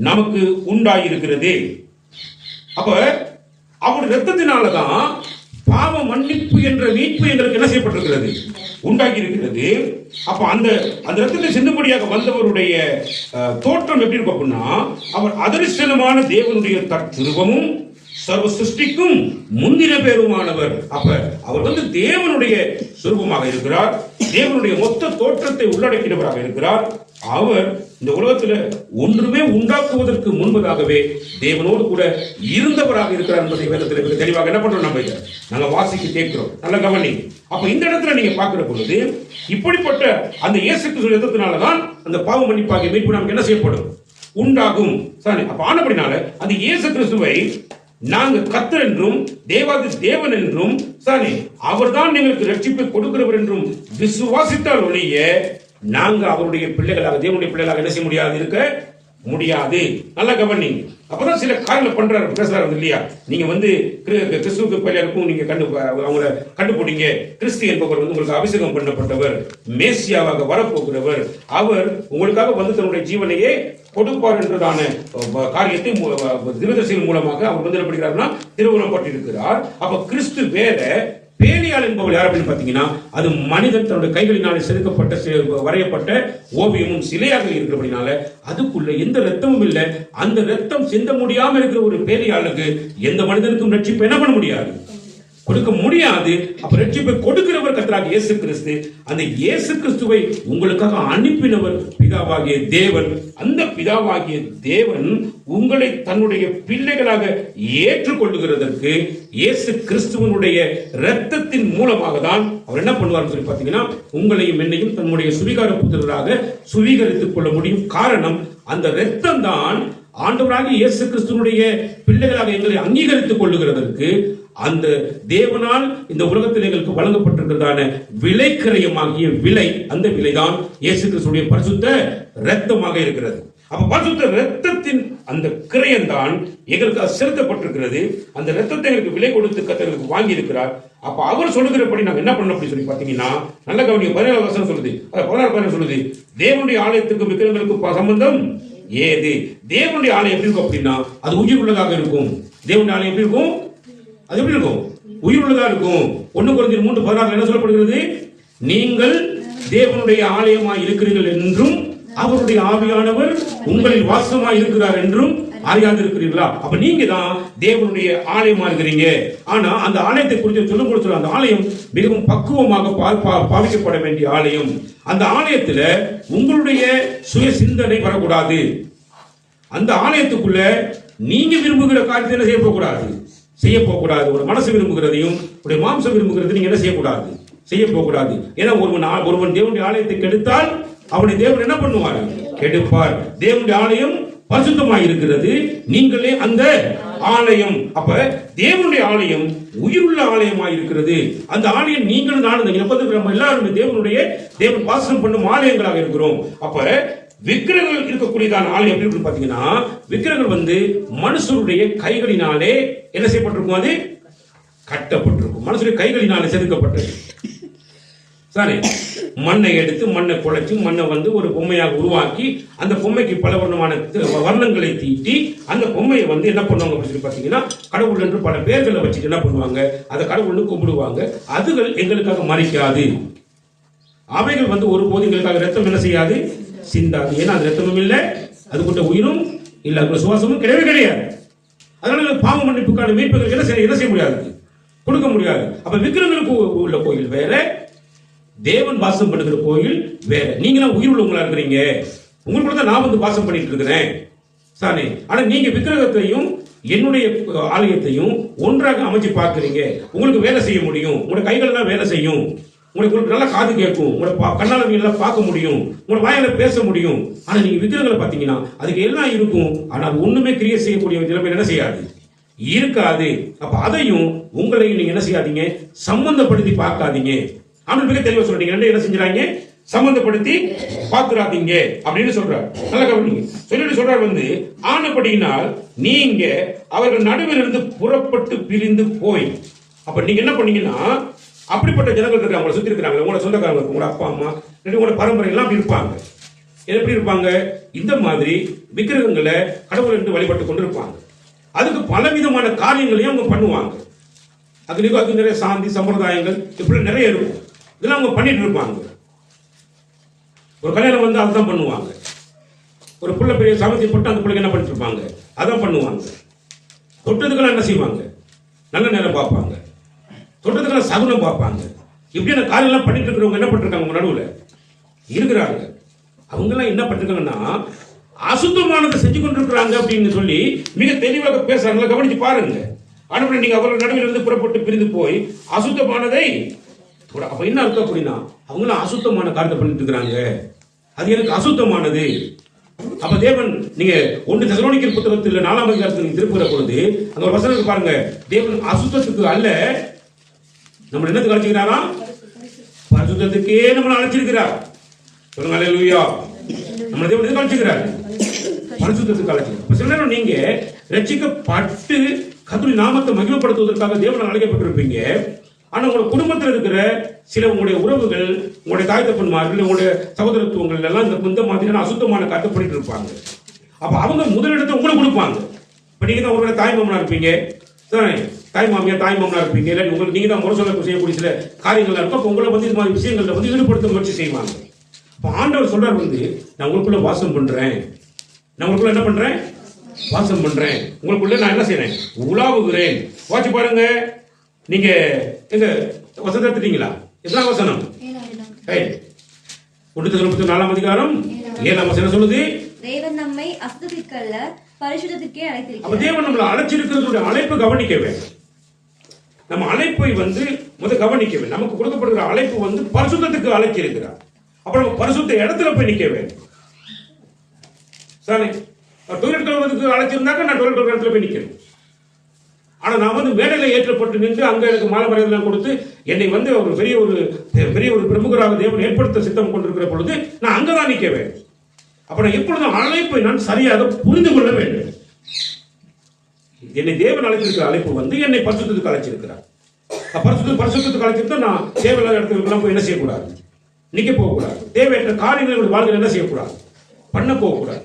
நமக்கு உண்டாயிருக்கிறது. அப்ப அவருடைய இரத்தத்தினாலதான் பாவ மன்னிப்பு என்ற மீட்பு எங்களுக்கு என்ன செய்யப்பட்டிருக்கிறது, உண்டாகி இருக்கிறது. அப்ப அந்த ரத்தத்தை சிந்தும்படியாக வந்தவருடைய தோற்றம் எப்படி இருக்கும் அப்படின்னா, அவர் அதரிசனமான தேவனுடைய தற்சுரூபமும் சர்வ சிருஷ்டிக்கும் முந்தின பேருமானவர். அப்ப அவர் தேவனுடைய சுரூபமாக இருக்கிறார், தேவனுடைய மொத்த தோற்றத்தை உள்ளடக்கினவராக இருக்கிறார். அவர் இந்த உலகத்தில் ஒன்றுமே உண்டாக்குவதற்கு முன்பதாகவே தேவனோடு கூட இருந்தவராக இருக்கிறார் என்பதை வேதத்தில் தெளிவாக என்ன பண்றோம், நாங்க வாசிக்க கேட்கிறோம். நல்ல கவனி. அப்ப இந்த இடத்துல நீங்க பார்க்கிற பொழுது இப்படிப்பட்ட அந்த இயேசு கிறிஸ்து ரத்தத்தினாலதான் அந்த பாவ மன்னிப்பாகிய மீட்பு நமக்கு என்ன செய்யப்படும், உண்டாகும். சரி, அப்ப ஆனபடினால அந்த இயேசு கிறிஸ்துவை நாங்க கர்த்தர் என்றும் தேவாதி தேவன் என்றும் சரி அவர்தான் எங்களுக்கு ரட்சிப்பை கொடுக்கிறவர் என்றும் விசுவாசித்தால் ஒழிய நாங்க அவருடைய பிள்ளைகளாக தேவனுடைய பிள்ளைகளாக என்ன செய்ய முடியாது, இருக்க முடியாது. நல்ல கவனிங்க. அப்பதான் சில காரியங்களை பண்றாரு, பேசுறாரு இல்லையா? நீங்க வந்து கிறிஸ்துவுக்கு பலியாருக்கும் நீங்க அவங்கள கண்டுபிடிங்க. கிறிஸ்து என்பவர் வந்து உங்களுக்கு அபிஷேகம் பண்ணப்பட்டவர், மேசியாவாக வரப்போகிறவர், அவர் உங்களுக்காக வந்து தன்னுடைய ஜீவனையே கொடுப்பார் என்றதான காரியத்தை தீர்க்கதரிசிகள் மூலமாக அவர் வந்து என்ன பண்ணுகிறார்னா திருவுளப்பட்டிருக்கிறார். அப்ப கிறிஸ்து வேற, பேலியாள் என்பவள் யார் அப்படின்னு பாத்தீங்கன்னா, அது மனிதன் தன்னுடைய கைகளினாலே செதுக்கப்பட்ட வரையப்பட்ட ஓவியமும் சிலையாக இருக்கிறபடினால அதுக்குள்ள எந்த ரத்தமும் இல்லை. அந்த ரத்தம் சிந்த முடியாம இருக்கிற ஒரு பேலியாளுக்கு எந்த மனிதனுக்கும் ரட்சிப்பு என்ன பண்ண முடியாது, கொடுக்க முடியாது. அப்ப ரட்சிப்பை கொடுக்கிறவர் கர்த்தராகிய இயேசு கிறிஸ்து. அந்த இயேசு கிறிஸ்துவை உங்களுக்காக அனுப்பினவர் பிதாவாகிய தேவன். அந்த பிதாவாகிய தேவன் உங்களை தன்னுடைய பிள்ளைகளாக ஏற்றுக்கொள்ளுகிறதற்கு இயேசு கிறிஸ்துவனுடைய இரத்தத்தின் மூலமாக தான் அவர் என்ன பண்ணுவார்னு சொல்லி பார்த்தீங்கன்னா, உங்களையும் என்னையும் தன்னுடைய சுவிகார புத்திரராக சுவீகரித்துக் கொள்ள முடியும். காரணம், அந்த இரத்தம் தான் ஆண்டவராகிய இயேசு கிறிஸ்துவனுடைய பிள்ளைகளாக எங்களை அங்கீகரித்துக் கொள்ளுகிறதற்கு அந்த தேவனால் இந்த உலகத்தில் எங்களுக்கு வழங்கப்பட்டிருக்கிறதான விலைக்கிரயமாகிய விலை, அந்த விலைதான் இயேசு கிறிஸ்துடைய பரிசுத்த இரத்தமாக இருக்கிறது. அப்ப பரிசுத்த இரத்தத்தின் அந்த கிரயம் தான் எங்களுக்கு செலுத்தப்பட்டிருக்கிறது. அந்த இரத்தத்தை எங்களுக்கு விலை கொடுத்து கர்த்தருக்கு வாங்கி இருக்கிறார். அப்ப அவர் சொல்லுகிறபடி நாங்க என்ன பண்ணணும் அப்படி சொல்லி பாத்தீங்கன்னா, நல்ல கவனிங்க, 17 வசனம் சொல்லுது, 16 சொல்லுது, தேவனுடைய ஆலயத்துக்கு விக்கிரகங்களுக்கு சம்பந்தம் ஏது? தேவனுடைய ஆலயம் எப்படி இருக்கும் அப்படின்னா, அது உயிர் உள்ளதாக இருக்கும். தேவனுடைய ஆலயம் எப்படி இருக்கும்? அது எப்படி இருக்கும்? உயிர் உள்ளதா இருக்கும். 1 கொரிந்தியர் 3:16 என்ன சொல்லப்படுகிறது? நீங்கள் தேவனுடைய ஆலயமாய் இருக்கிறீர்கள் என்றும் அவருடைய ஆவியானவர் உங்களில் வாசமாய் இருக்கிறார் என்றும் அறியாது இருக்கிறீர்களா? அப்ப நீங்க தான் தேவனுடைய ஆலயமா இருக்கிறீங்க. ஆனா அந்த ஆலயத்தை குறித்து சொல்லும் அந்த ஆலயம் மிகவும் பக்குவமாக பாவிக்கப்பட வேண்டிய ஆலயம். அந்த ஆலயத்துல உங்களுடைய சுய சிந்தனை வரக்கூடாது. அந்த ஆலயத்துக்குள்ள நீங்க விரும்புகிற காரியத்தை என்ன செய்ய போகக்கூடாது. ஒரு மனசு விரும்புகிறதையும் ஒரு மாம்சம் விரும்புகிறதையும் நீங்க என்ன செய்யக்கூடாது, செய்ய போகக்கூடாது. ஏன்னா ஒருவன் தேவனுடைய ஆலயத்தை கெடுத்தால் அவனை தேவன் என்ன பண்ணுவார்? கெடுப்பார். தேவனுடைய ஆலயம் பரிசுத்தமாய் இருக்கிறது, நீங்களே அந்த ஆலயம். அப்ப தேவனுடைய ஆலயம் உயிருள்ள ஆலயமாய் இருக்கிறது. அந்த ஆலயம் நீங்களும் நானும் நம்ம எல்லாருமே தேவன் வாசம் பண்ணும் ஆலயங்களாக இருக்கிறோம். அப்ப விக்கிரகங்கள் இருக்கக்கூடியதான ஆலயம் எப்படி இருக்கு பாத்தீங்கன்னா, விக்கிரகங்கள் வந்து மனுஷருடைய கைகளினாலே என்ன செய்யப்பட்டிருக்கும்? அது கட்டப்பட்டிருக்கும். மனுஷருடைய கைகளினாலே செதுக்கப்பட்டது. சரி, மண்ணை எடுத்து மண்ணை குழைச்சு மண்ணை வந்து ஒரு பொம்மையாக உருவாக்கி அந்த பொம்மைக்கு பல வர்ணங்களை தீட்டி அந்த பொம்மையை வந்து என்ன பண்ணுவாங்க அப்படின்னு சொல்லி பார்த்தீங்கன்னா, கடவுள் என்று பல பேர்களை வச்சுட்டு என்ன பண்ணுவாங்க, அதை கடவுள்னு கும்பிடுவாங்க. அதுகள் எங்களுக்காக மறிக்காது. அவைகள் வந்து ஒருபோது எங்களுக்காக ரத்தம் என்ன செய்யாது, சிந்தாது. ஏன்னா அது ரத்தமும் இல்லை, அதுக்குள்ள உயிரும் இல்லை, அதுக்குள்ள சுவாசமும் கிடையாது. அதனால பாவ மன்னிப்புக்கான மீட்புகளுக்கு என்ன செய்ய முடியாது, கொடுக்க முடியாது. அப்ப விக்கிரங்களுக்கு உள்ள கோயில் வேற, தேவன் வாசம் பண்ணுகிற கோயில் வேற. நீங்களாம் உயிர் உள்ளவங்களா இருக்கிறீங்க, உங்களுக்கு தான் நான் வந்து வாசம் பண்ணிட்டு இருக்கிறேன் சானே. ஆனா நீங்க விக்கிரகத்தையும் என்னுடைய ஆலயத்தையும் ஒன்றாக அமைச்சு பார்க்கிறீங்க. உங்களுக்கு வேலை செய்ய முடியும், உங்களோட கைகள் எல்லாம் வேலை செய்யும், உங்களுக்கு நல்லா காது கேட்கும், உங்களோட கண்ணால நீங்க பார்க்க முடியும், உங்களோட வாயில பேச முடியும். ஆனா நீங்க விக்கிரகங்களை பார்த்தீங்கன்னா அதுக்கு எல்லாம் இருக்கும், ஆனா அது ஒண்ணுமே கிரியேட் செய்யக்கூடிய நிலைமை என்ன செய்யாது, இருக்காது. அப்ப அதையும் உங்களையும் நீங்க என்ன செய்யாதீங்க, சம்பந்தப்படுத்தி பார்க்காதீங்க. ஆனா மிக தெளிவா சொல்றீங்க, என்ன செஞ்சாங்க, சம்பந்தப்படுத்தி பார்த்துறாதீங்க அப்படின்னு சொல்றாரு. நல்ல கவனிங்க. சொல்லிட்டு சொல்றாரு வந்து, ஆனபடியினால் நீங்க அவர்கள் நடுவில் இருந்து புறப்பட்டு பிரிந்து போய். அப்ப நீங்க என்ன பண்ணீங்கன்னா, அப்படிப்பட்ட ஜனங்கள் இருக்காங்க, உங்களை சுத்தி இருக்கிறாங்க, உங்களோட சொந்தக்காரங்க, உங்களோட அப்பா அம்மா, உங்களோட பரம்பரை எல்லாம் அப்படி இருப்பாங்க. எப்படி இருப்பாங்க, இந்த மாதிரி விக்கிரகங்களை கடவுள் என்று வழிபட்டு கொண்டு இருப்பாங்க. அதுக்கு பலவிதமான காரியங்களையும் அவங்க பண்ணுவாங்க. அதுக்கு நிறைய சாந்தி சம்பிரதாயங்கள் இப்படி நிறைய இருக்கும். இதெல்லாம் அவங்க பண்ணிட்டு இருப்பாங்க. ஒரு கல்யாணம் வந்து அதுதான் பண்ணுவாங்க. ஒரு புள்ள பெரிய சாமர்த்தியம் போட்டு அந்த பிள்ளைங்க என்ன பண்ணிட்டு இருப்பாங்க, அதான் பண்ணுவாங்க. தொட்டதுக்கெல்லாம் என்ன செய்வாங்க, நல்ல நேரம் பார்ப்பாங்க, தொட்டதுக்கெல்லாம் சகுனம் பார்ப்பாங்க. இப்படியான காரியெல்லாம் பண்ணிட்டு இருக்கிறவங்க என்ன பண்ணிருக்காங்க, நடுவில் இருக்கிறாங்க. அவங்க எல்லாம் என்ன பண்ணிருக்காங்கன்னா, அசுத்தமானதை செஞ்சு கொண்டிருக்கிறாங்க அப்படின்னு சொல்லி மிக தெளிவாக பேசுறாங்க. கவனிச்சு பாருங்க. ஆனால் நீங்க அவர்கள் நடுவில் இருந்து புறப்பட்டு பிரிந்து போய் அசுத்தமானதை, அப்ப என்ன அர்த்தம் அப்படின்னா, அவங்களாம் அசுத்தமான காரியத்தை பண்ணிட்டு இருக்கிறாங்க, அது எனக்கு அசுத்தமானது. அப்ப தேவன், நீங்க 1 தெசலோனிக்கர் புத்தகத்தில் 4ஆம் அதிகாரத்தில் திருப்புகிற பொழுது அந்த ஒரு வசனம் பாருங்க, தேவன் அசுத்தத்துக்கு அல்ல நம்ம என்னத்துக்கு அழைச்சிக்கிறாரா, பரிசுத்தத்துக்கே நம்மளை அழைச்சிருக்கிறார். சொல்லுங்க அல்லேலூயா. நம்ம தேவன் எதுக்கு அழைச்சிக்கிறார், பரிசுத்தத்துக்கு அழைச்சிருக்கார். சில நேரம் நீங்க ரட்சிக்கப்பட்டு கர்த்தருடைய நாமத்தை மகிமைப்படுத்துவதற்காக தேவனால் அழைக்கப்பட்டிருப்பீங்க. ஆனா உங்களோட குடும்பத்தில் இருக்கிற சில உங்களுடைய உறவுகள், உங்களுடைய தாய் தப்பன்மார்கள், உங்களுடைய சகோதரத்துவங்கள் எல்லாம் இந்த மாதிரியான அசுத்தமான காரியத்தை பண்ணிட்டு இருப்பாங்க. அப்ப அவங்க முதலிடத்தை உங்களுக்கு கொடுப்பாங்க. இப்ப நீங்க தான் உங்களோட தாய் மாமனா இருப்பீங்க, தாய் மாமியா தாய் மாமனா இருப்பீங்க, இல்லை உங்களுக்கு நீங்க தான் முறை சொல்ல செய்யக்கூடிய சில காரியங்கள் இருக்கும். அப்ப உங்களை வந்து இது மாதிரி விஷயங்கள்ல வந்து ஈடுபடுத்த முயற்சி செய்வாங்க. இப்ப ஆண்டவர் சொல்றார் வந்து, நான் உங்களுக்குள்ள வாசம் பண்றேன், நான் உங்களுக்குள்ள என்ன பண்றேன், வாசம் பண்றேன், உங்களுக்குள்ள நான் என்ன செய்யறேன், உலாவுகிறேன். வாட்சி பாருங்க, நீங்க எங்க வசனம் எடுத்துட்டீங்களா? எத்தனை வசனம்? 4 அதிகாரம் 7 வசனம் சொல்லுது, தேவன் நம்மை அசுத்தத்திற்கல்ல பரிசுத்தத்திற்கே அழைத்திருக்கிறார். அப்ப தேவன் நம்மளை அழைச்சிருக்கிறதுடைய அழைப்பு கவனிக்க வேண்டும். நம்ம அழைப்பை வந்து கவனிக்க வேண்டும். நமக்கு கொடுக்கப்படுகிற அழைப்பு வந்து பரிசுத்தத்துக்கு அழைச்சிருக்கிறார். அப்ப நம்ம பரிசுத்த இடத்துல போய் நிக்க வேண்டும். சரி, டொய்லெட் கழுவுறதுக்கு அழைச்சிருந்தாக்க நான் டொய்லெட் இடத்துல போய் நிக்கணும். ஆனா நான் வந்து மேடையில ஏற்றப்பட்டு நின்று அங்க எனக்கு மாலை மரியாதை கொடுத்து என்னை வந்து ஒரு பெரிய ஒரு பிரமுகராக தேவன் ஏற்படுத்த சித்தம் கொண்டிருக்கிற பொழுது நான் அங்கதான் நிக்க வேண்டும். அப்ப நான் எப்பொழுதும் அழைப்பை நான் சரியாக புரிந்து கொள்ள வேண்டும். என்னை தேவன் அழைச்சிருக்கிற அழைப்பு வந்து என்னை பரிசுத்தத்துக்கு அழைச்சிருக்கிறார். பரிசுத்தத்துக்கு அழைச்சிருந்தா நான் தேவையில்லாத இடத்துக்கு போய் என்ன செய்யக்கூடாது, நிக்க போகக்கூடாது. தேவையற்ற காரியங்களுடைய வாழ்க்கையில் என்ன செய்யக்கூடாது, பண்ண போகக்கூடாது.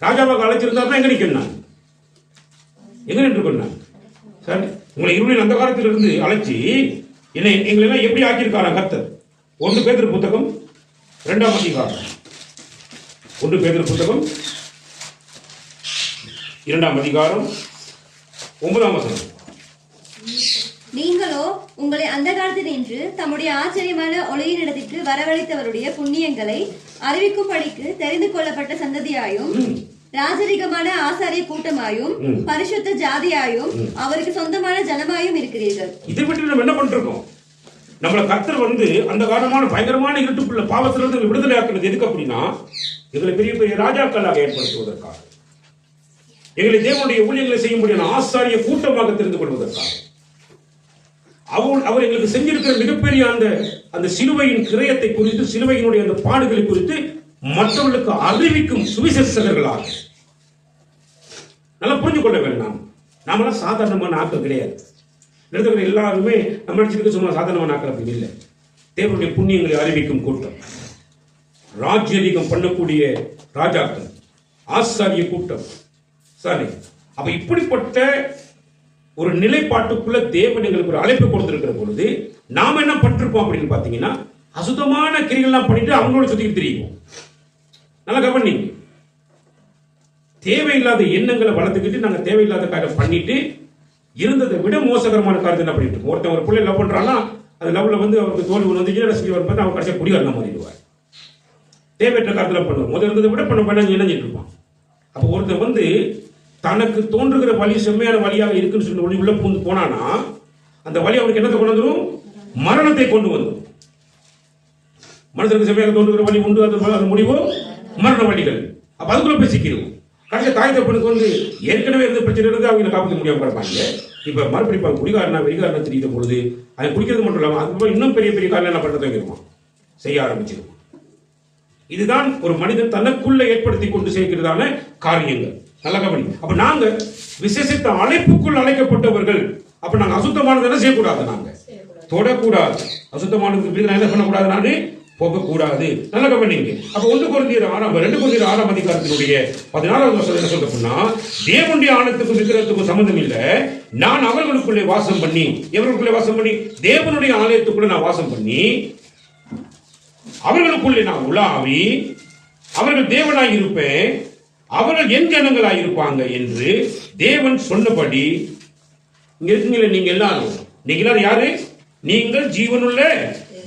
ராஜாவாக அழைச்சிருந்தாருன்னா எங்க நிக்கணும், எங்க நின்று கொண்டான். சரி, உங்களை இருளின் அந்த காலத்திலிருந்து அழைச்சி எங்களை எல்லாம் எப்படி ஆக்கியிருக்காரா கர்த்தர். 1 பேதுரு புத்தகம் 2ஆம் அதிகாரம், 1 பேதுரு புத்தகம் 2ஆம் அதிகாரம் 9ஆம் வசனம். நீங்களோ உங்களை அந்த காலத்தில் நின்று தம்முடைய ஆச்சரியமான ஒளியின் இடத்திற்கு வரவழைத்தவருடைய புண்ணியங்களை அறிவிக்கும்படிக்கு தெரிந்து கொள்ளப்பட்ட சந்ததியாயும் ராஜரிகமான ஆசாரிய கூட்டமாயும் பரிசுத்த ஜாதியாயும் அவருக்கு சொந்தமான ஜனமாயும் இருக்கிறீர்கள். இதை பற்றி நம்ம என்ன பண்றோம்? நம்மள கர்த்தர் வந்து அந்த காலமான பயங்கரமான இருட்டுக்குள்ள பாவத்திலிருந்து விடுதலை ஆக்குறது எதுக்கு அப்படின்னா, எங்களை பெரிய பெரிய ராஜாக்களாக ஏற்படுத்துவதற்காக, எங்களை தேவனுடைய ஊழியர்களை செய்ய முடியாத ஆசாரிய கூட்டமாக தெரிந்து கொள்வதற்காக. அவர் எங்களுக்கு செஞ்சிருக்கிற மிகப்பெரிய அந்த சிலுவையின் கிரயத்தை குறித்து, சிலுவையினுடைய அந்த பாடுகளை குறித்து மற்றவர்களுக்கு அறிவிக்கும் சுவிசேஷகர்களாக. நல்லா புரிஞ்சு கொள்ள வேண்டும். நாமெல்லாம் சாதாரணமான ஆட்கள் கிடையாது. எழுதுகிற எல்லாருமே நம்ம நினைச்சிருக்க சும்மா சாதாரணமான ஆட்கள் அப்படி இல்லை. தேவனுடைய புண்ணியங்களை அறிவிக்கும் கூட்டம், ராஜ்யதிகம் பண்ணக்கூடிய ராஜாக்கள், ஆசாரிய கூட்டம். சரி, அப்ப இப்படிப்பட்ட ஒரு நிலைப்பாட்டுக்குள்ள தேவன் எங்களுக்கு ஒரு அழைப்பு கொடுத்திருக்கிற பொழுது நாம என்ன பட்டிருப்போம் அப்படின்னு பாத்தீங்கன்னா, அசுத்தமான கிரிகள்லாம் பண்ணிட்டு அவங்களோட சுத்திட்டு தெரியும். நல்லா கவனிங்க. தேவையில்லாத எண்ணங்களை வளர்த்துக்கிட்டு நாங்க தேவையில்லாத காரியம் பண்ணிட்டு இருந்ததை விட மோசகரமான காரியத்தை என்ன பண்ணிட்டு இருக்கோம். ஒருத்தன் ஒரு பிள்ளை லவ் பண்றான்னா அந்த லவ்ல வந்து அவருக்கு தோல்வி வந்து பார்த்து அவன் கடைசியாக குடிகாரனா மாறிடுவார். தேவையற்ற காரியத்தில் பண்ணுவார். முதல் இருந்ததை விட பண்ண இணைஞ்சிட்டு இருப்பான். அப்போ ஒருத்தன் வந்து தனக்கு தோன்றுகிற வழி செம்மையான வழியாக இருக்குன்னு சொல்லி ஒளி உள்ள பூந்து போனானா அந்த வழி அவனுக்கு என்னத்தை கொண்டு வந்துடும், மரணத்தை கொண்டு வந்துடும். மனுஷனுக்கு செம்மையாக தோன்றுகிற வழி உண்டு, அது முடிவோ மரண வழிகள். அப்ப அதுக்குள்ள போய் சிக்கிடுவோம். கடைசி தாய் தப்பனுக்கு வந்து ஏற்கனவே இருந்த பிரச்சனை இருந்து அவங்க காப்பாற்ற முடியாம கிடப்பாங்க. இப்ப மறுபடியும் குடிகாரனா வெடிகாரனா தெரியுற பொழுது அதை குடிக்கிறது மட்டும் இல்லாம அதுக்கப்புறம் இன்னும் பெரிய பெரிய காரணம் என்ன பண்றதை வைக்கிறோம், செய்ய ஆரம்பிச்சிருவோம். இதுதான் ஒரு மனிதன் தனக்குள்ள ஏற்படுத்தி கொண்டு சேர்க்கிறதான காரியங்கள். நல்ல கவனி. அப்ப நாங்க விசேஷித்த அழைப்புக்குள் அழைக்கப்பட்டவர்கள். அப்ப நாங்க அசுத்தமானது என்ன செய்யக்கூடாது, நாங்க தொடக்கூடாது. அசுத்தமானதுக்கு என்ன பண்ணக்கூடாது, நானே போகக்கூடாது. நல்ல கவனிங்க. அப்ப 2 கொரிந்தியர் 6ஆம் அதிகாரத்தினுடைய 16வது வசனம் என்ன சொல்றதுன்னா, தேவனுடைய ஆலயத்துக்கும் விக்கிரகத்துக்கும் சம்பந்தம் இல்ல, நான் அவர்களுக்குள்ளே வாசம் பண்ணி, எவர்களுக்குள்ளே வாசம் பண்ணி, தேவனுடைய ஆலயத்துக்குள்ள நான் வாசம் பண்ணி அவர்களுக்குள்ளே நான் உலாவி அவர்கள் தேவனாய் இருப்பேன், அவர்கள் என் ஜனங்களாய் இருப்பாங்க என்று தேவன் சொன்னபடி. இங்க இருக்கீங்களே நீங்க எல்லாரும் யாரு? நீங்கள் ஜீவனுள்ள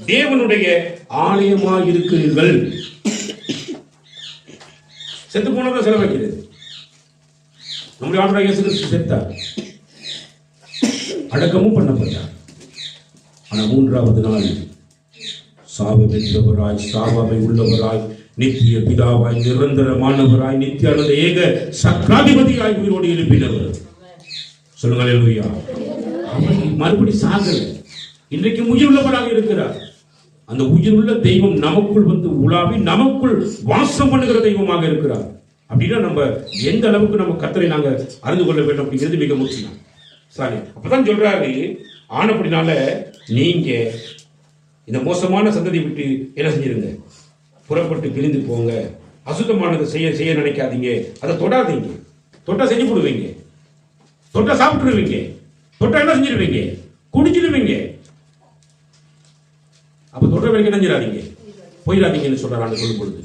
தேவனுடைய ஆலயமாய் இருக்கிறீர்கள். செத்து போனதான் செலவைக்கிறது. நம்முடைய ஆண்டவராகிய இயேசு கிறிஸ்து செத்தார், அடக்கமும் பண்ணப்பட்டார். ஆனா 3வது நாள் சாவை வென்றவராய், சாவாவை உள்ளவராய், நித்திய பிதாவாய், நிரந்தரமானவராய், நித்தியானந்த ஏக சக்கராதிபதியாய் உயிரோடு எழுப்பினவர். சொல்லுங்கள் அல்லேலூயா. மறுபடி சாகல, இன்றைக்கு உயிருள்ளவராக இருக்கிறார். அந்த உயிருள்ள தெய்வம் நமக்குள் வந்து உலாவி நமக்குள் வாசம் பண்ணுகிற தெய்வமாக இருக்கிறார். அப்படின்னா நம்ம எந்த அளவுக்கு நம்ம கர்த்தரை நாங்க அறிந்து கொள்ள வேண்டும் அப்படிங்கிறது மிக முக்கியம். சாரி, அப்பதான் சொல்றாரு, ஆனப்படினால நீங்க இந்த மோசமான சந்ததியை விட்டு என்ன செஞ்சிருங்க, புறப்பட்டு பிரிந்து போங்க. அசுத்தமானதை செய்ய நினைக்காதீங்க, அதை தொடாதீங்க. தொட்டா செஞ்சு போடுவீங்க, தொட்டா சாப்பிட்டுருவீங்க, தொட்டா என்ன செஞ்சிருவீங்க, குடிச்சிருவீங்க. அப்ப தொட்ட வரைக்கும் நினைஞ்சிடாதீங்க, போயிடாதீங்கன்னு சொல்றாரு. சொல்லும் பொழுது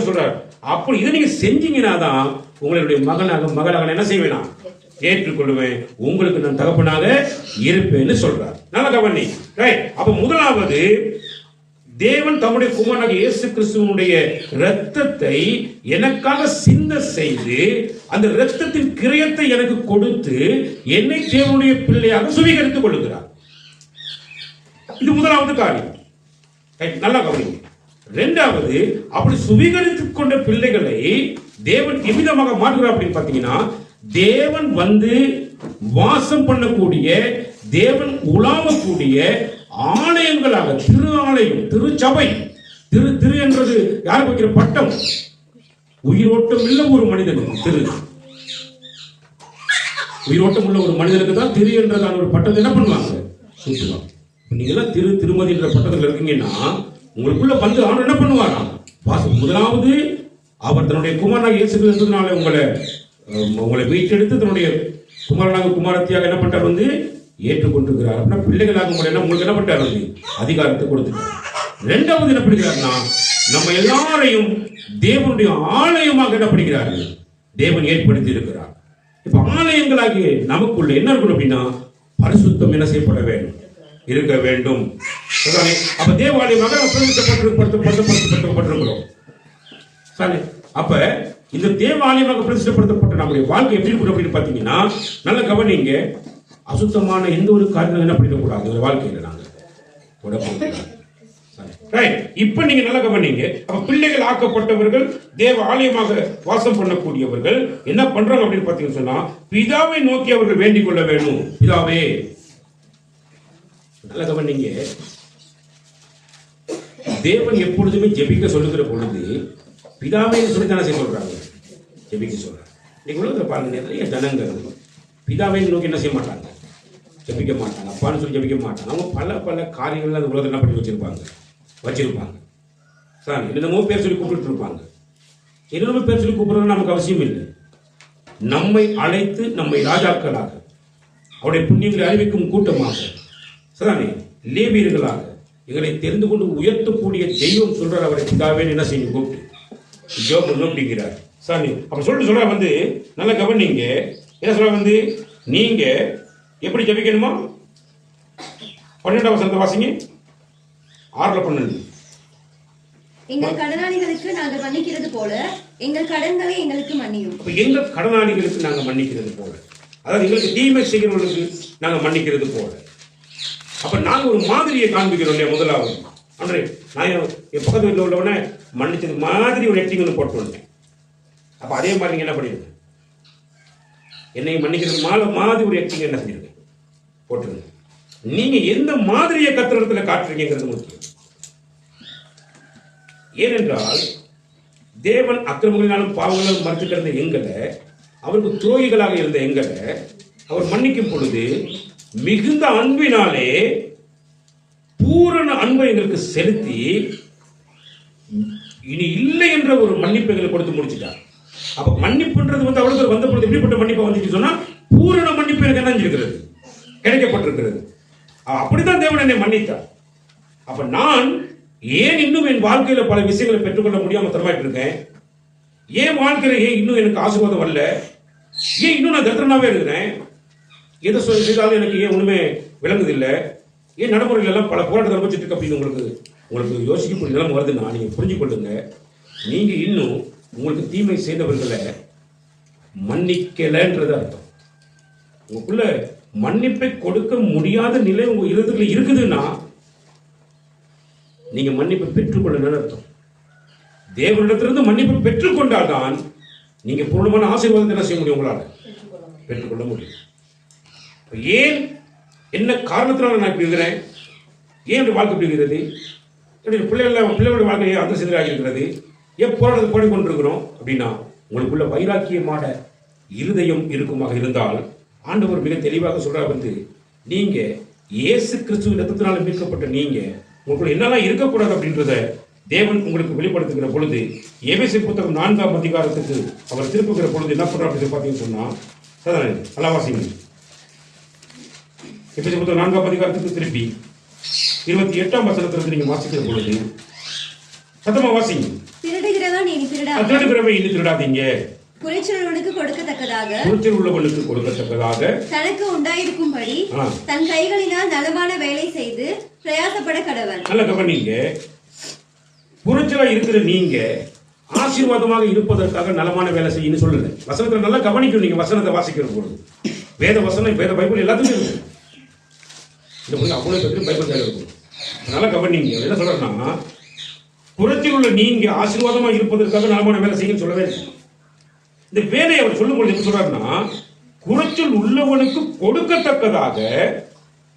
சொல்றாரு, அப்படி இதை நீங்க செஞ்சீங்கன்னா தான் உங்களுடைய மகனாக என்ன செய்வேனா, ஏற்றுக்கொள்வேன், உங்களுக்கு நான் தகப்பனாக இருப்பேன்னு சொல்றார். நல்ல கவனி. ரைட். அப்ப முதலாவது, தேவன் தம்முடைய குமாரனாக இயேசு கிறிஸ்துவனுடைய இரத்தத்தை எனக்காக சிந்த செய்து அந்த இரத்தத்தின் கிரயத்தை எனக்கு கொடுத்து என்னை தேவனுடைய பிள்ளையாக சுவீகரித்துக் கொள்கிறார். இது முதலாவது காரியம். நல்லா கவனிங்க. இரண்டாவது, அப்படி சுவீகரித்துக் கொண்ட பிள்ளைகளை தேவன் எவ்விதமாக மாற்றுகிறார் அப்படின்னு பார்த்தீங்கன்னா, தேவன் வந்து வாசம் பண்ணக்கூடிய, தேவன் உலாவக்கூடிய ஆலயங்களாக, திரு ஆலயம், திருச்சபை, திரு என்றது யாருக்கு வைக்கிற பட்டம், உயிரோட்டம் உள்ள ஒரு மனிதனுக்கு திரு, உயிரோட்டம் உள்ள ஒரு மனிதனுக்கு தான் திரு என்றதான ஒரு பட்டத்தை என்ன பண்ணுவாங்க, சுற்றுவாங்க. நீங்க எல்லாம் திருமதி என்ற பட்டத்தில் இருக்கீங்கன்னா உங்களுக்குள்ள வந்து ஆண்டு என்ன பண்ணுவாராம், வாசம். முதலாவது, அவர் தன்னுடைய குமாரனாக இயேசு கிறிஸ்துவினாலே உங்களை வீட்டெடுத்து தன்னுடைய குமாரனாக குமாரத்தியாக என்ன பண்றார், வந்து ஏற்றுக்கொண்டிருக்கிறார். அப்படின்னா பிள்ளைகளாக உங்களை என்ன, உங்களுக்கு என்ன பண்றார், வந்து அதிகாரத்தை கொடுத்துட்டார். இரண்டாவது என்ன பண்ணுகிறார்னா, நம்ம எல்லாரையும் தேவனுடைய ஆலயமாக என்ன பண்ணுகிறார்கள், தேவன் ஏற்படுத்தி இருக்கிறார். இப்ப ஆலயங்களாகிய நமக்குள்ள என்ன இருக்கணும் அப்படின்னா, பரிசுத்தம் என்ன செய்யப்பட வேண்டும், இருக்க வேண்டும். அப்ப தேவாலயமாக பிரதிஷ்டப்பட்டிருக்கிறோம். அப்ப இந்த தேவாலயமாக பிரதிஷ்டப்படுத்தப்பட்ட நம்முடைய வாழ்க்கை எப்படி இருக்கும் அப்படின்னு பாத்தீங்கன்னா, நல்ல கவனிங்க, அசுத்தமான எந்த ஒரு காரியங்களும் என்ன பண்ணிடக்கூடாது ஒரு வாழ்க்கையில நாங்க. இப்ப நீங்க நல்லா கவனிங்க. அப்ப பிள்ளைகள் ஆக்கப்பட்டவர்கள், தேவ ஆலயமாக வாசம் பண்ணக்கூடியவர்கள் என்ன பண்றாங்க அப்படின்னு பாத்தீங்கன்னு சொன்னா, பிதாவை நோக்கி அவர்கள் வேண்டிக் கொள்ள வேண்டும். பிதாவே, நல்ல கவனிங்க, தேவன் எப்பொழுதுமே ஜெபிக்க சொல்லுகிற பொழுது பிதாவை சொல்லி தானே செய்ய சொல்றாங்க, ஜெபிக்க சொல்றாங்க. நீங்க உலகத்தில் பாருங்க, நிறைய ஜனங்கள் பிதாவை நோக்கி என்ன செய்ய மாட்டாங்க, ஜெபிக்க மாட்டாங்க. அப்பான்னு சொல்லி ஜெபிக்க மாட்டாங்க. அவங்க பல காரியங்கள் அந்த உலகத்தில் என்ன பண்ணி வச்சிருப்பாங்க. சார், என்னமோ பேர் சொல்லி கூப்பிட்டு இருப்பாங்க. என்னமோ பேர் சொல்லி கூப்பிடுறது நமக்கு அவசியம் இல்லை. நம்மை அழைத்து நம்மை ராஜாக்களாக, அவருடைய புண்ணியங்களை அறிவிக்கும் கூட்டமாக, சரிதானே, லேவியர்களாக எங்களை தெரிந்து கொண்டு உயர்த்தக்கூடிய தெய்வம் சொல்றார். அவரை பிதாவே என்ன செய்யும் கூப்பிட்டு ஜெபம் பண்ணணும் அப்படிங்கிறார். சாமி அப்ப சொல்ற வந்து நல்ல கவனிங்க. என்ன சொல்ற வந்து, நீங்க எப்படி ஜெபிக்கணுமா, 12ஆம் வசனத்தை வாசிங்க. 6:12. எங்கள் கடனாளிகளுக்கு நாங்கள் மன்னிக்கிறது போல எங்கள் கடன்களை எங்களுக்கு மன்னியும். எங்கள் கடனாளிகளுக்கு நாங்க மன்னிக்கிறது போல, அதாவது எங்களுக்கு தீமை செய்கிறவர்களுக்கு நாங்க மன்னிக்கிறது போல. அப்ப நாங்க ஒரு மாதிரியை காண்பிக்கிறோம் இல்லையா. முதலாவது அன்றே நான் என் பக்கத்து வீட்டில் உள்ளவன மன்னிச்சது மாதிரி ஒரு எட்டிங் ஒன்று போட்டு வந்தேன். அப்ப அதே மாதிரி நீங்க என்ன பண்ணிருங்க, என்னை மன்னிக்கிறது மாதிரி ஒரு எட்டிங் என்ன செஞ்சிருங்க, போட்டுருங்க. நீங்க எந்த மாதிரியை கத்திரத்துல காட்டுறீங்கிறது முக்கியம். ஏனென்றால் தேவன் அக்கிரமங்களினாலும் பாவங்களாலும் மறுத்து கிடந்த எங்களை, அவருக்கு துரோகிகளாக இருந்த எங்களை அவர் மன்னிக்கும் பொழுது மிகுந்த அன்பினாலே பூரண அன்பை எங்களுக்கு செலுத்தி இனி இல்லை என்ற ஒரு மன்னிப்பை எங்களுக்கு கொடுத்து முடிச்சுட்டார். அப்ப மன்னிப்புன்றது வந்து அவளுக்கு வந்த பொழுது எப்படிப்பட்ட மன்னிப்பை வந்துச்சு சொன்னா, பூரண மன்னிப்பு எனக்கு என்ன இருக்கிறது, கிடைக்கப்பட்டிருக்கிறது. அப்படித்தான் தேவன் என்னை மன்னித்தார். அப்ப நான் ஏன் இன்னும் என் வாழ்க்கையில பல விஷயங்களை பெற்றுக்கொள்ள முடியாம தரமாயிட்டு இருக்கேன், ஏன் வாழ்க்கையில ஏன் இன்னும் எனக்கு ஆசீர்வாதம் வரல, ஏன் இன்னும் நான் தரித்திரனாவே இருக்கிறேன், எதை செய்தாலும் எனக்கு ஏன் ஒண்ணுமே விளங்குது இல்லை, ஏன் நடைமுறைகள் எல்லாம் பல போராட்டத்தை அனுபவிச்சுட்டு இருக்கு அப்படின்னு உங்களுக்கு யோசிக்கக்கூடிய நிலைமை வருதுன்னா, நீங்க புரிஞ்சு கொள்ளுங்க, நீங்க இன்னும் உங்களுக்கு தீமை செய்தவர்களை மன்னிக்கலன்றது அர்த்தம். உங்களுக்குள்ள மன்னிப்பை கொடுக்க முடியாத நிலை உங்க இருதயத்துல இருக்குதுன்னா நீங்க மன்னிப்பை பெற்றுக்கொள்ளணும்னு அர்த்தம். தேவனிடத்திலிருந்து மன்னிப்பை பெற்றுக்கொண்டால்தான் நீங்க பூர்ணமான ஆசீர்வாதத்தை என்ன செய்ய முடியும், உங்களால பெற்றுக்கொள்ள முடியும். ஏன், என்ன காரணத்தினால நான் இப்படி இருக்கிறேன், ஏன் வாழ்க்கை இப்படி இருக்கிறது, பிள்ளைகளோட வாழ்க்கை அந்த சிதறாக இருக்கிறது, ஏன் போராட்டத்தை போடிக்கொண்டிருக்கிறோம் அப்படின்னா உங்களுக்குள்ள வைராக்கியமான இருதயம் இருக்குமாக இருந்தால் ஆண்டவர் மிக தெளிவாக சொல்றார் வந்து, நீங்க இயேசு கிறிஸ்துவின் ரத்தத்தினால் மீட்கப்பட்ட நீங்க உங்களுக்குள்ள என்னெல்லாம் இருக்கக்கூடாது அப்படின்றத தேவன் உங்களுக்கு வெளிப்படுத்துகிற பொழுது, எபேசியர் புத்தகம் 4ஆம் அதிகாரத்துக்கு அவர் திருப்புகிற பொழுது என்ன பண்றார் அப்படின்னு பார்த்தீங்கன்னு சொன்னா, நல்லா வாசிங்க. எபேசியர் புத்தகம் 4ஆம் அதிகாரத்துக்கு திருப்பி 28ஆம் வசனத்திலிருந்து நீங்க வாசிக்கிற பொழுது சத்தமா வாசிங்க. திருடுகிறவன் இனி திருடாதீங்க, குறைச்சல் உள்ளவனுக்கு கொடுக்கத்தக்கதாக தனக்கு உண்டாயிருக்கும்படி தன் கைகளினால் நலமான வேலை செய்து பிரயாசப்பட கடவன். நல்ல கவனிங்க, குறைச்சலா இருக்கிற நீங்க ஆசீர்வாதமாக இருப்பதற்காக நலமான வேலை செய்யணும்னு சொல்லல. வசனத்தை நல்லா கவனிக்கணும். நீங்க வசனத்தை வாசிக்கிற பொழுது வேத வசனம், வேத பைபிள் எல்லாத்துக்கும் இருக்கும். இந்த பொழுது அவ்வளவு பேருக்கு பைபிள் தேவை இருக்கும். நல்லா கவனிங்க. என்ன சொல்றேன்னா, குறைச்சல் உள்ள நீங்க ஆசீர்வாதமா இருப்பதற்காக நலமான வேலை செய்யணும்னு சொல்லவே இல்லை. இந்த வேலையை அவர் சொல்லும் பொழுது என்ன சொல்றாருன்னா, குறைச்சல் உள்ளவனுக்கு கொடுக்கத்தக்கதாக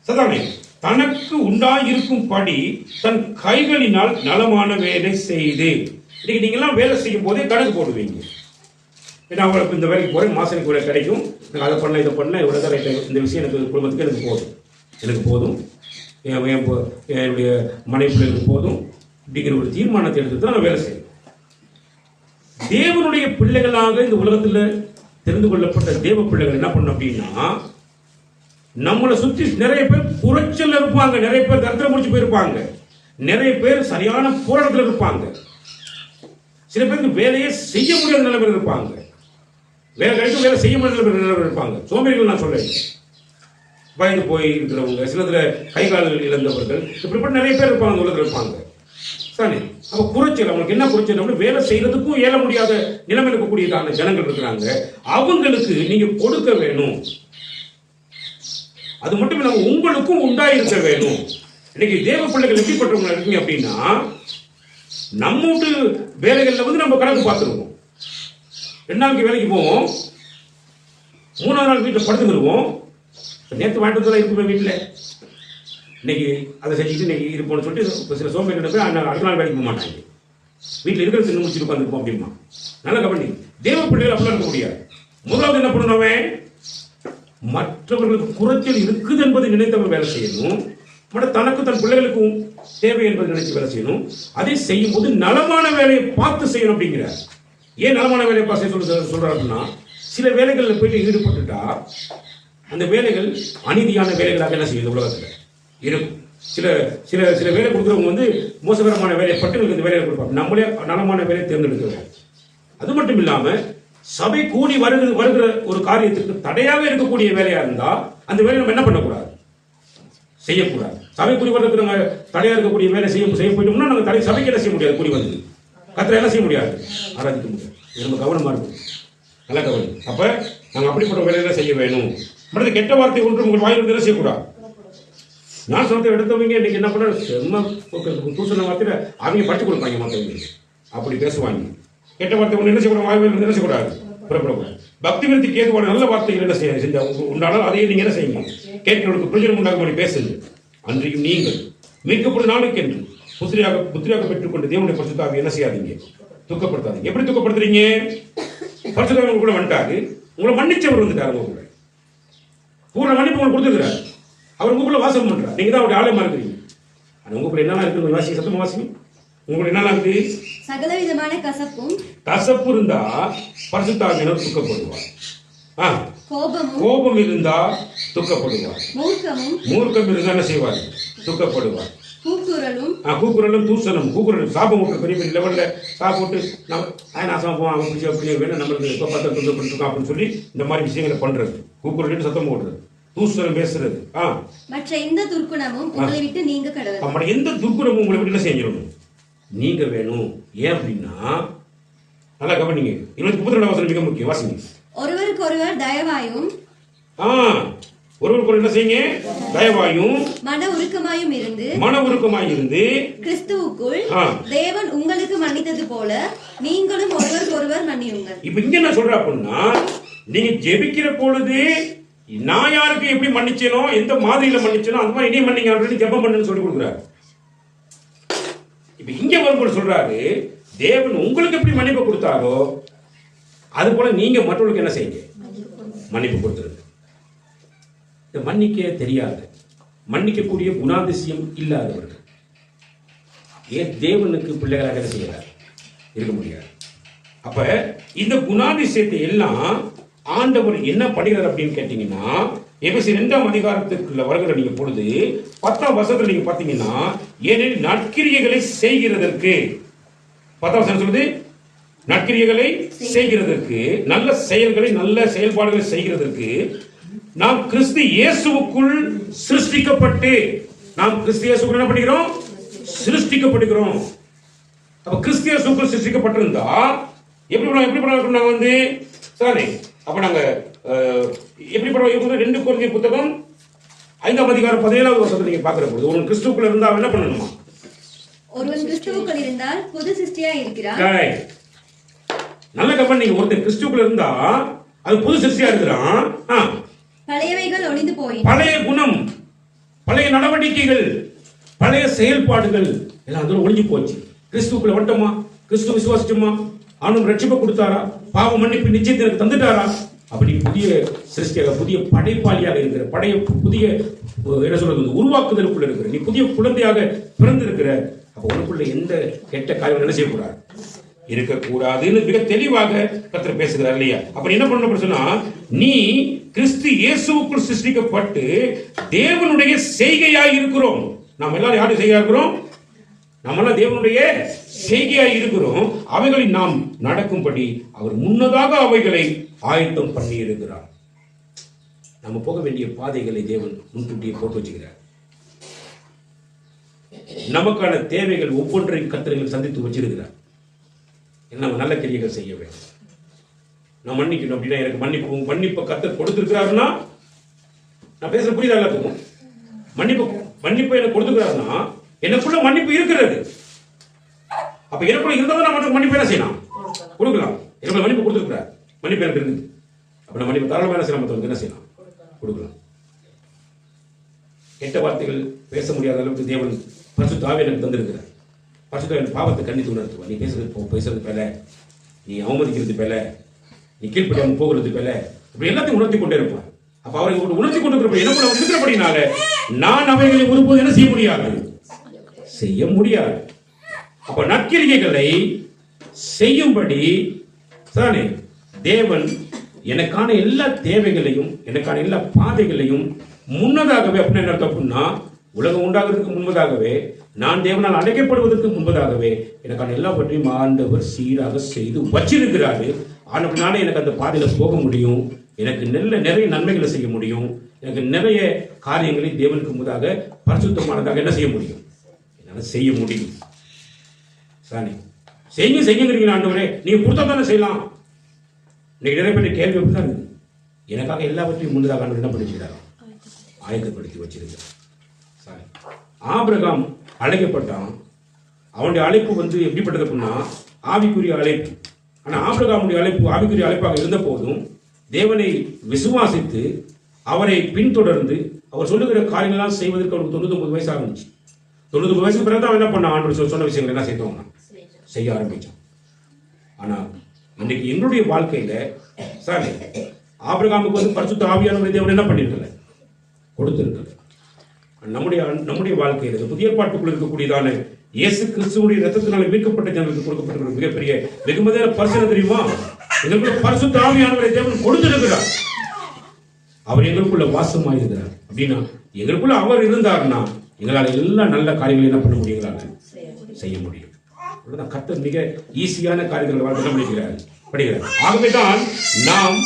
சதானே தனக்கு உண்டாயிருக்கும் படி தன் கைகளினால் நலமான வேலை செய்து. இன்னைக்கு நீங்க எல்லாம் வேலை செய்யும் போதே கணக்கு போடுவீங்க. ஏன்னா அவங்களுக்கு இந்த வேலைக்கு போறேன், மாசத்துக்கு இவ்வளவு கிடைக்கும், நான் அதை பண்ண இதை பண்ண இவ்வளவு ரைட், இந்த விஷயம் எனக்கு குடும்பத்துக்கு எனக்கு போதும், என்னுடைய மனைவி பிள்ளைகளுக்கு போதும் அப்படிங்கிற ஒரு தீர்மானத்தை எடுத்து தான் நான் வேலை செய்யணும். தேவனுடைய பிள்ளைகளாக இந்த உலகத்தில் தெரிந்து கொள்ளப்பட்ட தேவ பிள்ளைகள் என்ன பண்ணணும் அப்படின்னா, நம்மளை சுற்றி நிறைய பேர் குறைச்சல் இருப்பாங்க, நிறைய பேர் தரித்திரம் முடிச்சு போயிருப்பாங்க, நிறைய பேர் சரியான போராட்டத்தில் இருப்பாங்க, சில பேருக்கு வேலையே செய்ய முடியாத நிலைமையில் இருப்பாங்க, வேலை கிடைக்கும் வேலை செய்ய முடியாத நிலைமையில் இருப்பாங்க. சோம்பேறிகள் நான் சொல்றேன், பயந்து போய் இருக்கிறவங்க, சிலதுல கை கால்கள் இழந்தவர்கள், இப்படிப்பட்ட நிறைய பேர் இருப்பாங்க, அந்த உலகத்தில் இருப்பாங்க. சரி, அப்ப குறைச்சல், அவங்களுக்கு என்ன குறைச்சல், வேலை செய்யறதுக்கும் இயல முடியாத நிலைமையில் இருக்கக்கூடியதான ஜனங்கள் இருக்கிறாங்க. அவங்களுக்கு நீங்க கொடுக்க வேணும். அது மட்டும் இல்லாம உங்களுக்கும் உண்டாயிருக்க வேணும். இன்னைக்கு தேவ பிள்ளைகள் எப்படிப்பட்டவங்க இருக்கீங்க அப்படின்னா, நம்ம வீட்டு வேலைகள்ல வந்து நம்ம கணக்கு பார்த்துருவோம். 2 நாளைக்கு வேலைக்கு போவோம், 3ஆவது நாள் வீட்டில் படுத்துக்கிடுவோம். நேற்று வாங்கிட்டு இருக்குமே வீட்டில், இன்னைக்கு அதை செஞ்சுட்டு இன்னைக்கு இருப்போம்னு சொல்லிட்டு சில சோம்பேறி போய் அடுத்த நாள் வேலைக்கு போக மாட்டாங்க. வீட்டில் இருக்கிற சின்ன முடிச்சுட்டு உட்காந்துருப்போம் அப்படிமா. நல்ல கவனி, தேவ பிள்ளைகள் அப்படிலாம் இருக்க முடியாது. முதலாவது என்ன பண்ணணும், மற்றவர்களுக்கு குறைச்சல் இருக்குது என்பதை நினைத்தவன் வேலை செய்யணும். தனக்கு தன் பிள்ளைகளுக்கும் தேவை என்பதை நினைச்சு வேலை செய்யணும். அதை செய்யும் போது நலமான வேலையை பார்த்து செய்யணும் அப்படிங்கிறார். ஏன் நலமான வேலையை பார்த்து சொல்றாருன்னா, சில வேலைகளில் போயிட்டு ஈடுபட்டுட்டா அந்த வேலைகள் அநீதியான வேலைகளாக என்ன செய்யுது உலகத்தில் இருக்கும். சில சில சில வேலை கொடுக்குறவங்க வந்து மோசகரமான வேலையை பட்டுகளுக்கு இந்த வேலையை கொடுப்பாங்க. நம்மளே நலமான வேலையை தேர்ந்தெடுக்கிறோம். அது மட்டும் இல்லாம சபை கூடி வருகிற ஒரு காரியத்திற்கு தடையாக இருக்கக்கூடிய வேலையா இருந்தா அந்த வேலையை நம்ம என்ன பண்ணக்கூடாது, செய்யக்கூடாது. சபை கூடி வர்றதுக்கு நாங்க தடையா இருக்கக்கூடிய வேலை செய்ய போயிட்டோம்னா நாங்க சபைக்கு என்ன செய்ய முடியாது, கூடி வந்து கத்திர என்ன செய்ய முடியாது, ஆராதிக்க முடியாது. நம்ம கவனமா இருக்கும், நல்ல கவனம். அப்ப நாங்க அப்படிப்பட்ட வேலையெல்லாம் செய்ய வேணும். மற்ற கெட்ட வார்த்தை ஒன்று உங்கள் வாயிலிருந்து என்ன செய்யக்கூடாது. நான் சொன்னதை எடுத்தவங்க இன்னைக்கு என்ன பண்ண செம்ம தூசண வார்த்தையில அவங்க படிச்சு கொடுப்பாங்க, மற்றவங்க அப்படி பேசுவாங்க. கெட்ட வார்த்தை ஒன்று என்ன செய்யக்கூடாது, வாயிலிருந்து என்ன செய்யக்கூடாது, புறப்படக்கூடாது. பக்தி விருத்திக்கு ஏதுவான நல்ல வார்த்தைகள் என்ன செஞ்சா உண்டானால் அதையே நீங்க என்ன செய்யுங்க, கேட்கிறவர்களுக்கு பிரயோஜனம் உண்டாகும்படி பேசுங்க. அன்றையும் நீங்கள் மீட்கப்படும் நாளுக்கு என்று புத்திரியாக பெற்றுக்கொண்டு தேவனுடைய பரிசுத்தாவியை என்ன செய்யாதீங்க, துக்கப்படுத்தாதீங்க. எப்படி துக்கப்படுத்துறீங்க, பரிசுத்தாவி கூட வந்துட்டாரு, உங்களை மன்னிச்சவர் வந்துட்டாரு, உங்க கூட பூர்ண மன்னிப்பு உங்களுக்கு கொடுத்துருக்கிறார், அவர் உங்களுக்குள்ள வாசம் பண்றார். நீங்க தான் அவருடைய ஆலயமா இருக்கிறீங்க. ஆனா உங்களுக்குள்ள என்னெல்லாம் இருக்கு, வாசி சத்தமா வாசி. உங்களுக்கு என்னெல்லாம் இருக்கு, சகல விதமான கசப்பு இருந்தா பரிசுத்தாவியினர் துக்கப்படுவார். கோபம் இருந்தா துக்கப்படுவார். மூர்க்கம் இருந்தா என்ன செய்வார், துக்கப்படுவார். கூக்குரலும் தூசணம், கூக்குரலும் சாபம் விட்டு பெரிய பெரிய லெவல்ல சாப்பிட்டு நாசமா போவோம், அவன் பிடிச்சி அப்படியே வேணும் நம்மளுக்கு எப்ப பார்த்தா துன்பப்பட்டு அப்படின்னு சொல்லி இந்த மாதிரி விஷயங்களை பண்றது, கூக்குரல் சத்தம் போடுறது, தூசணம் பேசுறது. மற்ற எந்த துர்க்குணமும் உங்களை விட்டு நீங்க கடவுள். நம்ம எந்த துர்க்குணமும் உங்களை விட்டு என்ன செஞ்சிடணும், நீங்க வேணும். ஏன் அப்படின்னா நல்லா கவனிங்க, 32 வசனம் மிக முக்கியம், வாசிங்க. ஒருவருக்கு ஒருவர் தயவாயும் ஒருவருக்கு என்ன செய்யுங்க, தயவாயும் மன உருக்கமாயும் இருந்து கிறிஸ்துவுக்குள் தேவன் உங்களுக்கு மன்னித்தது போல நீங்களும் ஒருவருக்கு ஒருவர் மன்னியுங்கள். இப்ப இங்க என்ன சொல்ற அப்படின்னா, நீங்க ஜெபிக்கிற பொழுது நான் யாருக்கு எப்படி மன்னிச்சேனோ, எந்த மாதிரியில மன்னிச்சேனோ அந்த மாதிரி இனியும் மன்னிங்க அப்படின்னு ஜெபம் பண்ணுன்னு சொல்லி கொடுக்குறாரு. இப்ப இங்க வரும்போது சொல்றாரு, தேவன் உங்களுக்கு எப்படி மன்னிப்பு கொடுத்தாரோ அது போல நீங்க மற்றவர்களுக்கு என்ன செய்யுங்க? மன்னிப்பு கொடுத்துருங்க. இந்த மன்னிக்க தெரியாது, மன்னிக்கக்கூடிய குணாதிசயம் இல்லாதவர்கள் ஏன் தேவனுக்கு பிள்ளைகளாக என்ன செய்யறார்? இருக்க முடியாது. அப்ப இந்த குணாதிசயத்தை எல்லாம் ஆண்டவர் என்ன பண்ணுகிறார் அப்படின்னு கேட்டீங்கன்னா, எபேசியர் 2ஆம் அதிகாரத்துக்குள்ள வருகிற நீங்க பொழுது 10ஆம் வசனத்துல நீங்க பாத்தீங்கன்னா, ஏனெனில் நற்கிரியைகளை செய்கிறதற்கு, 10ஆம் வசனம் சொல்லுது, நற்கிரியைகளை செய்கிறதற்கு, நல்ல செயல்களை நல்ல செயல்பாடுகளை செய்கிறதற்கு நாம் கிறிஸ்து இயேசுவுக்குள் சிருஷ்டிக்கப்பட்டு, நாம் கிறிஸ்து இயேசுக்குள் என்ன பண்ணுகிறோம்? சிருஷ்டிக்கப்படுகிறோம். அப்ப கிறிஸ்து இயேசுக்குள் சிருஷ்டிக்கப்பட்டிருந்தா எப்படி நாங்க வந்து சாரி அப்ப நாங்க எப்படி பரவாயில்ல? 2 கொரிந்தியர் புத்தகம் 5ஆம் அதிகாரம் 17வது வசனத்தை நீங்க பாக்குற பொழுது, ஒரு கிறிஸ்துவுக்குள்ள இருந்தா அவன் என்ன பண்ணணுமா? ஒருவன் கிறிஸ்துவுக்குள் இருந்தால் புது சிருஷ்டியா இருக்கிறான். நல்ல கவனம், நீங்க ஒருத்தர் கிறிஸ்துவுக்குள்ள இருந்தா அது புது சிருஷ்டியா இருக்கிறான். பழையவைகள் ஒளிந்து போய், பழைய குணம், பழைய நடவடிக்கைகள், பழைய செயல்பாடுகள் எல்லாம் அதோட ஒளிஞ்சு போச்சு. கிறிஸ்துவுக்குள்ள வட்டமா, கிறிஸ்துவ விசுவாசிச்சோமா, அவனும் ரட்சிப்பை கொடுத்தாரா, பாவ மன்னிப்பு நிச்சயத்தை எனக்கு தந்துட்டாரா, அப்படி புதிய சிருஷ்டியாக, புதிய படைப்பாளியாக இருக்கிற, புதிய என்ன சொல்றது, உருவாக்குதலுக்குள்ள இருக்கிற, நீ புதிய குழந்தையாக பிறந்திருக்கிற. அப்ப உனக்குள்ள எந்த கெட்ட காரியம் என்ன செய்யக்கூடாது? இருக்கக்கூடாதுன்னு மிக தெளிவாக கர்த்தர் பேசுகிறார் இல்லையா? அப்ப என்ன பண்ணணும் சொன்னா, நீ கிறிஸ்து இயேசுவுக்குள் சிருஷ்டிக்கப்பட்டு தேவனுடைய செய்கையாய் இருக்கிறோம். நாம் எல்லாரும் யாரும் செய்கையா இருக்கிறோம்? நம்மளாம் தேவனுடைய செய்கையாய் இருக்கிறோம். அவைகளை நாம் நடக்கும்படி அவர் முன்னதாக அவைகளை ஆயத்தம் பண்ணி இருக்கிறார். நம்ம போக வேண்டிய பாதைகளை தேவன் முன்கூட்டியே போட்டு வச்சுக்கிறார். நமக்கான தேவைகள் ஒவ்வொன்றையும் கர்த்தர் சந்தித்து வச்சிருக்கிறார். நம்ம நல்ல கிரியைகள் செய்ய வேண்டும். நான் மன்னிக்கணும் அப்படின்னா, எனக்கு மன்னிப்பை கர்த்தர் கொடுத்திருக்கிறாருன்னா, நான் பேசுற புரியுதா எல்லாத்துக்கும்? மன்னிப்பை எனக்கு கொடுத்திருக்கிறாருன்னா எனக்குள்ள மன்னிப்பு இருக்கிறது. அப்ப எனக்குள்ள இருந்தாலும் நான் மன்னிப்பு என்ன செய்யலாம்? கொடுக்கலாம். எனக்கு மன்னிப்பு கொடுத்திருக்கிறார், மன்னிப்பு எனக்கு இருக்குது. அப்ப நான் மன்னிப்பு தாராளமாக என்ன செய்யலாம்? மற்றவங்க என்ன செய்யலாம்? கொடுக்கலாம். கெட்ட வார்த்தைகள் பேச முடியாத அளவுக்கு தேவன் பரிசுத்த ஆவியை எனக்கு தந்திருக்கிறார். பரிசுத்த ஆவியின் பாவத்தை கண்டித்து உணர்த்துவா. நீ பேசுறது பேல, நீ அவமதிக்கிறது பேல, நீ கீழ்ப்படியாமல் போகிறது பேல, இப்படி எல்லாத்தையும் உணர்த்தி கொண்டே இருப்பார். அப்ப அவரை உணர்த்தி கொண்டிருக்கிறப்ப எனக்குள்ள இருக்கிறபடினால நான் அவைகளை ஒருபோது என்ன செய்ய முடியாது. அப்ப நற்கிரியைகளை செய்யும்படி தானே தேவன் எனக்கான எல்லா தேவைகளையும், எனக்கான எல்லா பாதைகளையும் முன்னதாகவே, அப்படின்னு என்ன அர்த்தம்னா, உலகம் உண்டாகிறதுக்கு முன்பதாகவே, நான் தேவனால் அழைக்கப்படுவதற்கு முன்பதாகவே எனக்கான எல்லாவற்றையும் ஆண்டவர் சீராக செய்து வச்சிருக்கிறாரு. ஆனதுனால எனக்கு அந்த பாதையில போக முடியும், எனக்கு நிறைய நன்மைகளை செய்ய முடியும், எனக்கு நிறைய காரியங்களை தேவனுக்கு முன்பதாக பரிசுத்தமானதாக என்ன செய்ய முடியும்? என்னால செய்ய முடியும். சாணி செய்யுங்கிறீங்க ஆண்டவரே, நீங்க கொடுத்தா தானே செய்யலாம். இன்னைக்கு நிறைய பேர் கேள்வி அப்படிதான் இருக்கு. எனக்காக எல்லாவற்றையும் முன்னதாக ஆண்டவர் என்ன பண்ணிக்கிறார்? ஆயத்தப்படுத்தி வச்சிருக்கிறார். சாரி, ஆபிரகாம் அழைக்கப்பட்டான். அவனுடைய அழைப்பு எப்படிப்பட்டது அப்படின்னா ஆவிக்குரிய அழைப்பு. ஆனா ஆபிரகாமுடைய அழைப்பு ஆவிக்குரிய அழைப்பாக இருந்த போதும் தேவனை விசுவாசித்து அவரை பின்தொடர்ந்து அவர் சொல்லுகிற காரியங்கள்லாம் செய்வதற்கு அவருக்கு 99 வயசு ஆரம்பிச்சு. 99 வயசுக்கு பிறகு அவன் என்ன பண்ண? ஆண்டவர் சொன்ன விஷயங்கள் என்ன செய்ய ஆரம்பிச்சான். ஆனா இன்னைக்கு எங்களுடைய வாழ்க்கையில சாரி, ஆபிரகாமுக்கு பரிசுத்த ஆவியானவரை தேவன் என்ன பண்ணிருக்கல? கொடுத்திருக்கல. நம்முடைய வாழ்க்கையில் புதிய ஏற்பாட்டுக்குள் இருக்கக்கூடியதான இயேசு கிறிஸ்துவுடைய ரத்தத்தினால மீட்கப்பட்ட ஜனங்களுக்கு கொடுக்கப்பட்டிருக்கிற மிகப்பெரிய வெகுமதியான பரிசு தெரியுமா? எங்களுக்குள்ள பரிசுத்த ஆவியானவரை தேவன் கொடுத்திருக்கிறார். அவர் எங்களுக்குள்ள வாசமாயிருக்கிறார். அப்படின்னா எங்களுக்குள்ள அவர் இருந்தார்னா எங்களால் எல்லா நல்ல காரியங்களை என்ன பண்ண முடியுங்களாங்க? செய்ய முடியும். கர்த்தர் மிக ஈஸியான காரியங்களை படிக்கிறார். ஆகவேதான் நாம்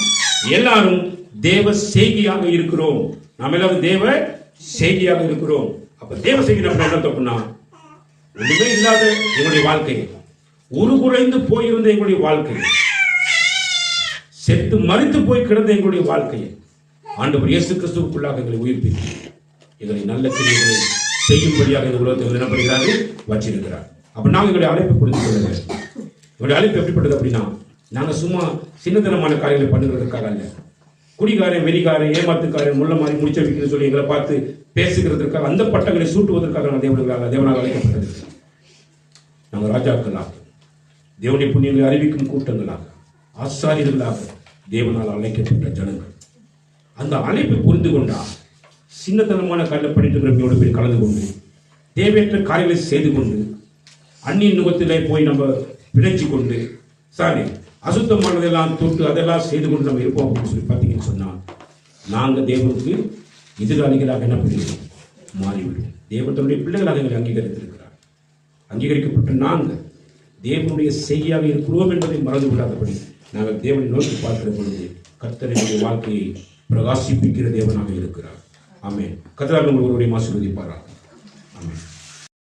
எல்லாரும் தேவ செய்கையாக இருக்கிறோம். நாம் எல்லாரும் தேவ செய்தியாக இருக்கிறோம். அப்ப தேவ செய்தி நம்ம என்ன தப்புனா, ஒன்றுமே இல்லாத எங்களுடைய வாழ்க்கை, உருகுறைந்து போயிருந்த எங்களுடைய வாழ்க்கை, செத்து மறித்து போய் கிடந்த எங்களுடைய வாழ்க்கையை ஆண்டவர் இயேசு கிறிஸ்துவுக்குள்ளாக எங்களை உயிர்ப்பித்து எங்களை நல்ல கிரியைகளை செய்யும்படியாக இந்த உலகத்தில் என்ன பண்ணுகிறாரு? வச்சிருக்கிறார். அப்ப நாங்கள் எங்களுடைய அழைப்பை புரிந்து கொள்ள வேண்டும். எங்களுடைய அழைப்பு எப்படிப்பட்டது அப்படின்னா, நாங்க சும்மா சின்னத்தனமான காரியங்களை பண்ணுறதுக்காக அல்ல, குடிகாரன், வெறிகாரன், ஏமாத்துக்காரன், முள்ள மாதிரி முடிச்ச வைக்கணும்னு சொல்லி எங்களை பார்த்து பேசுகிறதுக்காக, அந்த பட்டங்களை சூட்டுவதற்காக நான் தேவனாக அழைக்கப்பட்டது. நாங்கள் ராஜாக்களாக, தேவனுடைய புண்ணியங்களை அறிவிக்கும் கூட்டங்களாக, ஆசாரியர்களாக தேவனால் அழைக்கப்பட்ட ஜனங்கள். அந்த அழைப்பை புரிந்து கொண்டா சின்னத்தனமான காரில் படித்துக்கிறவங்களோடு போய் கலந்து கொண்டு தேவையற்ற காரியங்களை செய்து கொண்டு அந்நிய நுகத்திலே போய் நம்ம பிணைச்சு கொண்டு சாரி அசுத்தமானதெல்லாம் தொட்டு அதெல்லாம் செய்து கொண்டு நம்ம இருப்போம் அப்படின்னு சொல்லி பார்த்தீங்கன்னு சொன்னால் நாங்கள் தேவனுக்கு எதிராளிகளாக என்ன பண்ணுவோம் மாறிவிடும். தேவன் தன்னுடைய பிள்ளைகளாக எங்களை அங்கீகரித்திருக்கிறார். அங்கீகரிக்கப்பட்ட நாங்கள் தேவனுடைய செய்தியாக இருக்கிறோம் என்பதை மறந்து விடாதபடி நாங்கள் தேவனை நோக்கி பார்க்கிற பொழுது கர்த்தருடைய வாழ்க்கையை பிரகாசிப்பிக்கிற தேவனாக இருக்கிறார். ஆமென். கர்த்தர் உங்களுடைய ஆசீர்வதிப்பாராக. ஆமென்.